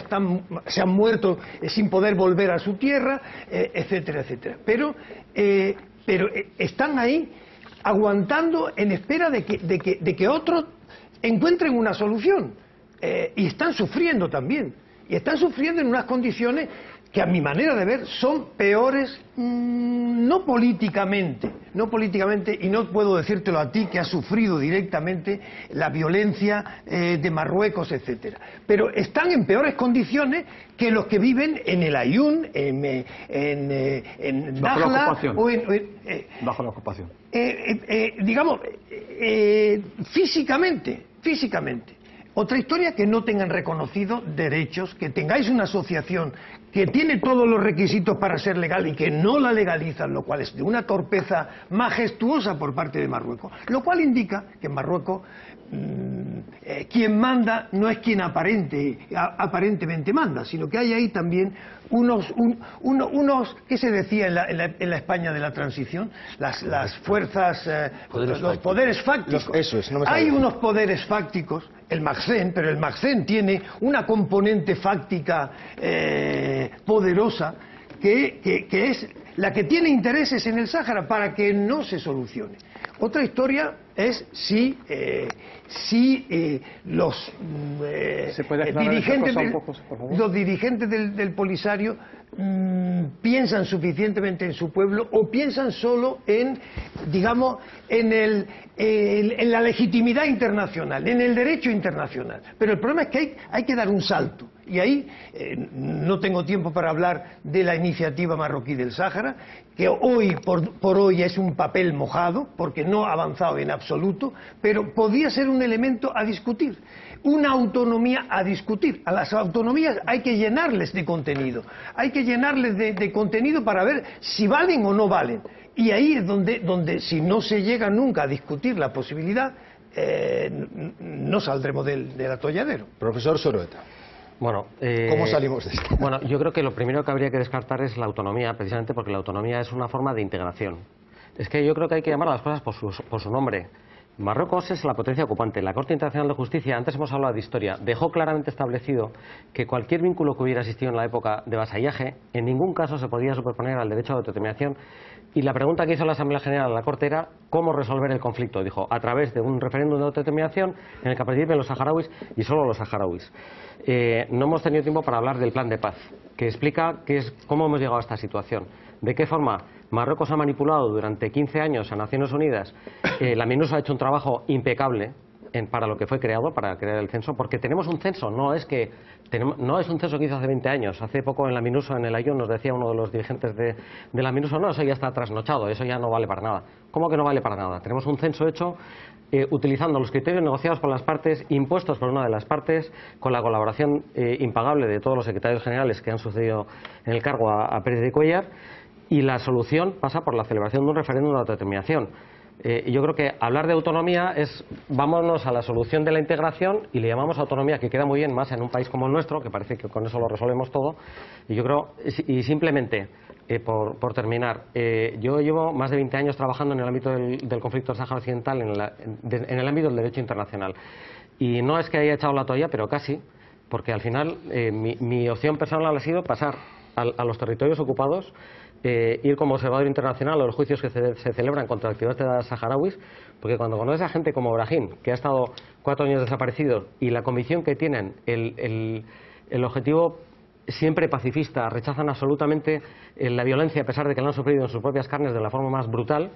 se han muerto sin poder volver a su tierra, etcétera, etcétera. Pero están ahí aguantando en espera de que otros encuentren una solución. Y están sufriendo también. Y están sufriendo en unas condiciones que a mi manera de ver son peores, no políticamente, y no puedo decírtelo a ti que has sufrido directamente la violencia de Marruecos, etcétera, pero están en peores condiciones que los que viven en el Aaiún, en Dakhla o bajo la ocupación. Digamos, físicamente. Otra historia, que no tengan reconocidos derechos, que tengáis una asociación que tiene todos los requisitos para ser legal y que no la legalizan, lo cual es de una torpeza majestuosa por parte de Marruecos, lo cual indica que en Marruecos quien manda no es quien aparentemente manda, sino que hay ahí también unos ¿qué se decía en la España de la transición? Las fuerzas, los poderes fácticos. Hay unos poderes fácticos, el Magsen, pero el Magsen tiene una componente fáctica poderosa que es la que tiene intereses en el Sáhara para que no se solucione. Otra historia es si los dirigentes del Polisario piensan suficientemente en su pueblo o piensan solo en, digamos, en la legitimidad internacional, en el derecho internacional. Pero el problema es que hay que dar un salto. Y ahí no tengo tiempo para hablar de la iniciativa marroquí del Sáhara, que hoy por hoy es un papel mojado, porque no ha avanzado en absoluto, pero podía ser un elemento a discutir, una autonomía a discutir. A las autonomías hay que llenarles de contenido, de contenido para ver si valen o no valen. Y ahí es donde si no se llega nunca a discutir la posibilidad, no saldremos del atolladero. Profesor Soroeta. Bueno, ¿cómo salimos de esto? Bueno, yo creo que lo primero que habría que descartar es la autonomía, precisamente porque la autonomía es una forma de integración. Es que yo creo que hay que llamar a las cosas por su nombre. Marruecos es la potencia ocupante. La Corte Internacional de Justicia, antes hemos hablado de historia, dejó claramente establecido que cualquier vínculo que hubiera existido en la época de vasallaje en ningún caso se podía superponer al derecho de autodeterminación. Y la pregunta que hizo la Asamblea General a la Corte era cómo resolver el conflicto. Dijo, a través de un referéndum de autodeterminación en el que participen los saharauis y solo los saharauis. No hemos tenido tiempo para hablar del plan de paz, que explica cómo hemos llegado a esta situación. De qué forma Marruecos ha manipulado durante 15 años a Naciones Unidas. La MINUSA ha hecho un trabajo impecable para lo que fue creado, para crear el censo, porque tenemos un censo, no es un censo que hizo hace 20 años. Hace poco en la MINUSA, en el Aaiún, nos decía uno de los dirigentes de la MINUSA, no, eso ya está trasnochado, eso ya no vale para nada. ¿Cómo que no vale para nada? Tenemos un censo hecho utilizando los criterios negociados por las partes, impuestos por una de las partes, con la colaboración impagable de todos los secretarios generales que han sucedido en el cargo a Pérez de Cuéllar, y la solución pasa por la celebración de un referéndum de autodeterminación. Yo creo que hablar de autonomía es, vámonos a la solución de la integración y le llamamos autonomía, que queda muy bien más en un país como el nuestro, que parece que con eso lo resolvemos todo. Y yo creo, y simplemente, por terminar, yo llevo más de 20 años trabajando en el ámbito del conflicto del Sáhara Occidental, en el ámbito del derecho internacional. Y no es que haya echado la toalla, pero casi, porque al final mi opción personal ha sido pasar a los territorios ocupados, ir como observador internacional a los juicios que se celebran contra activistas saharauis, porque cuando conoces a gente como Brahim, que ha estado 4 años desaparecido, y la convicción que tienen, el objetivo siempre pacifista, rechazan absolutamente la violencia a pesar de que la han sufrido en sus propias carnes de la forma más brutal,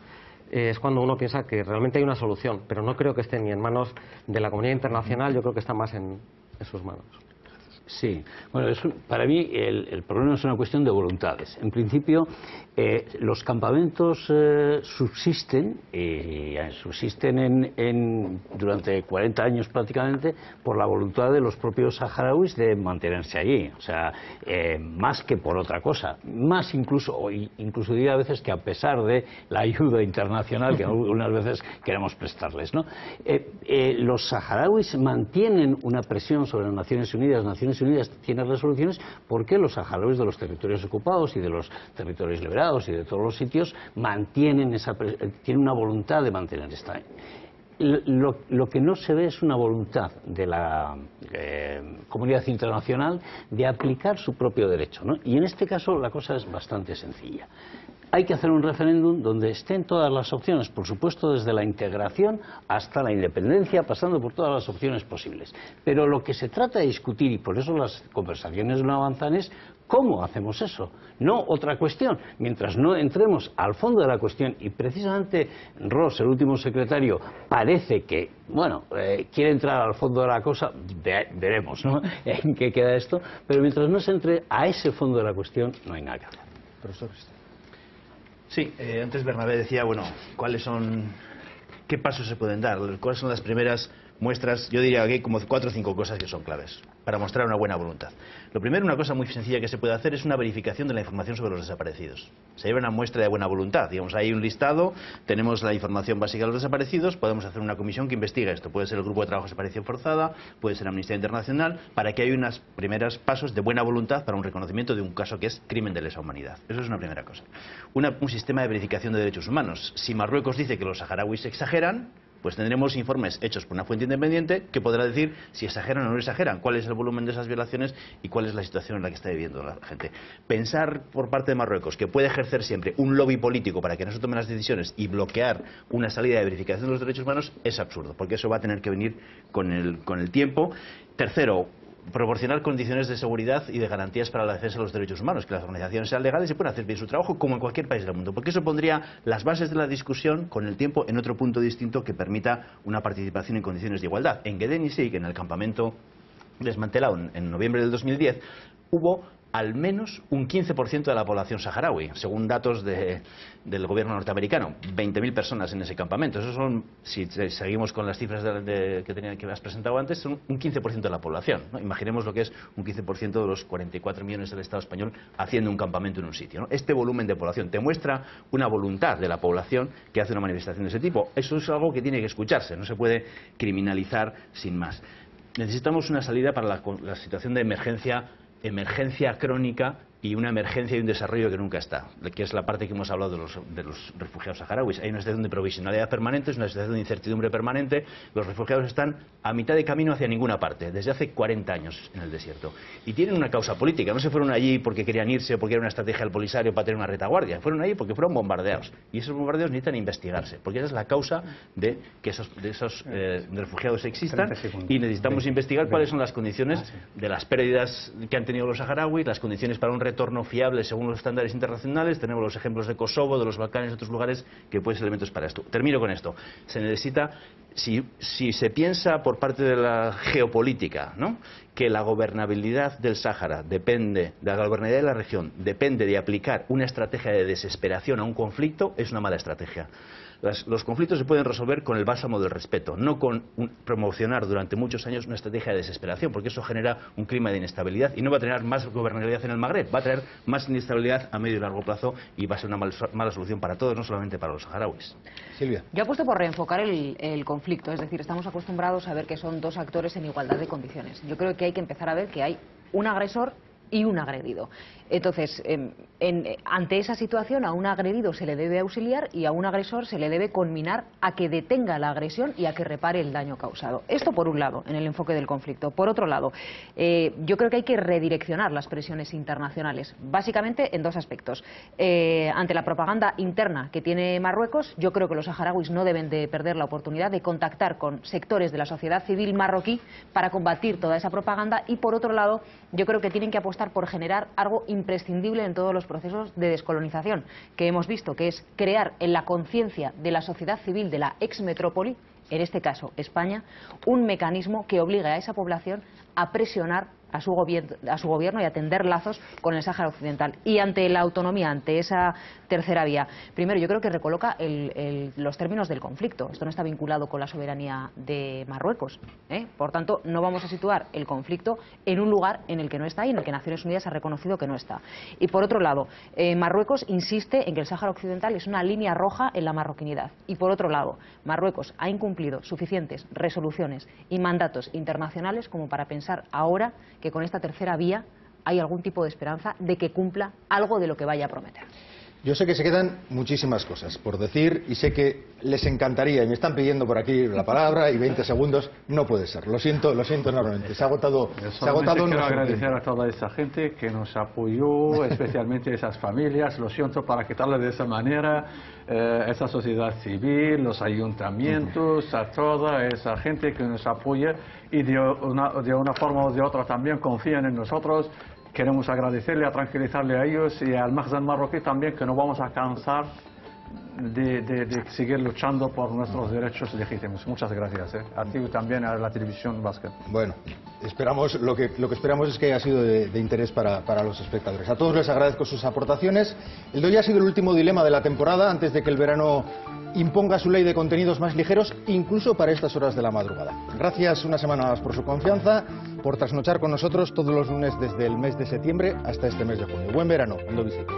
es cuando uno piensa que realmente hay una solución, pero no creo que esté ni en manos de la comunidad internacional, yo creo que está más en sus manos. Sí, bueno, para mí el problema es una cuestión de voluntades. En principio, los campamentos subsisten durante 40 años prácticamente por la voluntad de los propios saharauis de mantenerse allí. O sea, más que por otra cosa. Más incluso diría a veces que a pesar de la ayuda internacional que algunas veces queremos prestarles, ¿no? Los saharauis mantienen una presión sobre las Naciones Unidas. Las Naciones Unidas tiene resoluciones porque los saharauis de los territorios ocupados y de los territorios liberados y de todos los sitios tienen una voluntad de mantener esta. Lo que no se ve es una voluntad de la comunidad internacional de aplicar su propio derecho, ¿no? Y en este caso la cosa es bastante sencilla. Hay que hacer un referéndum donde estén todas las opciones, por supuesto desde la integración hasta la independencia, pasando por todas las opciones posibles. Pero lo que se trata de discutir, y por eso las conversaciones no avanzan, es cómo hacemos eso, no otra cuestión. Mientras no entremos al fondo de la cuestión, y precisamente Ross, el último secretario, parece que, bueno, quiere entrar al fondo de la cosa, veremos, ¿no?, en qué queda esto, pero mientras no se entre a ese fondo de la cuestión, no hay nada que hacer. Profesor Cristian. Sí, antes Bernabé decía, bueno, ¿qué pasos se pueden dar? ¿Cuáles son las primeras muestras? Yo diría que hay como 4 o 5 cosas que son claves para mostrar una buena voluntad. Lo primero, una cosa muy sencilla que se puede hacer es una verificación de la información sobre los desaparecidos. Se lleva una muestra de buena voluntad. Digamos, hay un listado, tenemos la información básica de los desaparecidos, podemos hacer una comisión que investiga esto. Puede ser el Grupo de Trabajo de Desaparición Forzada, puede ser Amnistía Internacional, para que haya unos primeros pasos de buena voluntad para un reconocimiento de un caso que es crimen de lesa humanidad. Eso es una primera cosa. Un sistema de verificación de derechos humanos. Si Marruecos dice que los saharauis exageran, pues tendremos informes hechos por una fuente independiente que podrá decir si exageran o no exageran, cuál es el volumen de esas violaciones y cuál es la situación en la que está viviendo la gente. Pensar por parte de Marruecos que puede ejercer siempre un lobby político para que no se tomen las decisiones y bloquear una salida de verificación de los derechos humanos es absurdo, porque eso va a tener que venir con el tiempo. Tercero, proporcionar condiciones de seguridad y de garantías para la defensa de los derechos humanos, que las organizaciones sean legales y puedan hacer bien su trabajo como en cualquier país del mundo, porque eso pondría las bases de la discusión con el tiempo en otro punto distinto que permita una participación en condiciones de igualdad. En Gueden-Isik, en el campamento desmantelado en noviembre del 2010, hubo al menos un 15% de la población saharaui, según datos del gobierno norteamericano. 20.000 personas en ese campamento. Eso son, si seguimos con las cifras que has presentado antes, son un 15% de la población, ¿no? Imaginemos lo que es un 15% de los 44 millones del Estado español haciendo un campamento en un sitio, ¿no? Este volumen de población te muestra una voluntad de la población que hace una manifestación de ese tipo. Eso es algo que tiene que escucharse, no se puede criminalizar sin más. Necesitamos una salida para la situación de emergencia crónica y una emergencia y un desarrollo que nunca está, que es la parte que hemos hablado de los refugiados saharauis. Hay una situación de provisionalidad permanente, es una situación de incertidumbre permanente. Los refugiados están a mitad de camino hacia ninguna parte, desde hace 40 años en el desierto. Y tienen una causa política, no se fueron allí porque querían irse o porque era una estrategia del Polisario para tener una retaguardia, fueron allí porque fueron bombardeados. Y esos bombardeos necesitan investigarse, porque esa es la causa de que esos refugiados existan, y necesitamos investigar cuáles son las condiciones de las pérdidas que han tenido los saharauis, las condiciones para un retorno fiable según los estándares internacionales. Tenemos los ejemplos de Kosovo, de los Balcanes y otros lugares que pueden ser elementos para esto. Termino con esto. Se necesita, si se piensa por parte de la geopolítica, ¿no?, que la gobernabilidad del Sáhara depende, de la gobernabilidad de la región, depende de aplicar una estrategia de desesperación a un conflicto, es una mala estrategia. Los conflictos se pueden resolver con el bálsamo del respeto, no con promocionar durante muchos años una estrategia de desesperación, porque eso genera un clima de inestabilidad y no va a tener más gobernabilidad en el Magreb, va a traer más inestabilidad a medio y largo plazo y va a ser una mala solución para todos, no solamente para los saharauis. Silvia. Yo apuesto por reenfocar el conflicto, es decir, estamos acostumbrados a ver que son dos actores en igualdad de condiciones. Yo creo que hay que empezar a ver que hay un agresor y un agredido. Entonces, ante esa situación, a un agredido se le debe auxiliar y a un agresor se le debe conminar a que detenga la agresión y a que repare el daño causado. Esto por un lado, en el enfoque del conflicto. Por otro lado, yo creo que hay que redireccionar las presiones internacionales, básicamente en dos aspectos. Ante la propaganda interna que tiene Marruecos, yo creo que los saharauis no deben de perder la oportunidad de contactar con sectores de la sociedad civil marroquí para combatir toda esa propaganda y, por otro lado, yo creo que tienen que apostar por generar algo imprescindible en todos los procesos de descolonización que hemos visto, que es crear en la conciencia de la sociedad civil de la exmetrópoli, en este caso España, un mecanismo que obligue a esa población a presionar a su gobierno y a tender lazos con el Sáhara Occidental. Y ante la autonomía, ante esa tercera vía, primero yo creo que recoloca los términos del conflicto. Esto no está vinculado con la soberanía de Marruecos, ¿eh? Por tanto, no vamos a situar el conflicto en un lugar en el que no está y en el que Naciones Unidas ha reconocido que no está. Y por otro lado, Marruecos insiste en que el Sáhara Occidental es una línea roja en la marroquinidad. Y por otro lado, Marruecos ha incumplido suficientes resoluciones y mandatos internacionales como para pensar ahora que con esta tercera vía hay algún tipo de esperanza de que cumpla algo de lo que vaya a prometer. Yo sé que se quedan muchísimas cosas por decir y sé que les encantaría, y me están pidiendo por aquí la palabra y 20 segundos, no puede ser. Lo siento enormemente. Se ha agotado. Quiero agradecer a toda esa gente que nos apoyó, especialmente esas familias. Lo siento para quitarle de esa manera, esa sociedad civil, los ayuntamientos, a toda esa gente que nos apoya y de una forma o de otra también confían en nosotros. Queremos agradecerle, a tranquilizarle a ellos y al Makhzen marroquí también, que no vamos a cansar de seguir luchando por nuestros derechos legítimos. Muchas gracias. A ti y también a la televisión vasca. Bueno, lo que esperamos es que haya sido de interés para los espectadores. A todos les agradezco sus aportaciones. El de hoy ha sido el último dilema de la temporada antes de que el verano imponga su ley de contenidos más ligeros, incluso para estas horas de la madrugada. Gracias una semana más por su confianza, por trasnochar con nosotros todos los lunes desde el mes de septiembre hasta este mes de junio. Buen verano, cuando visite.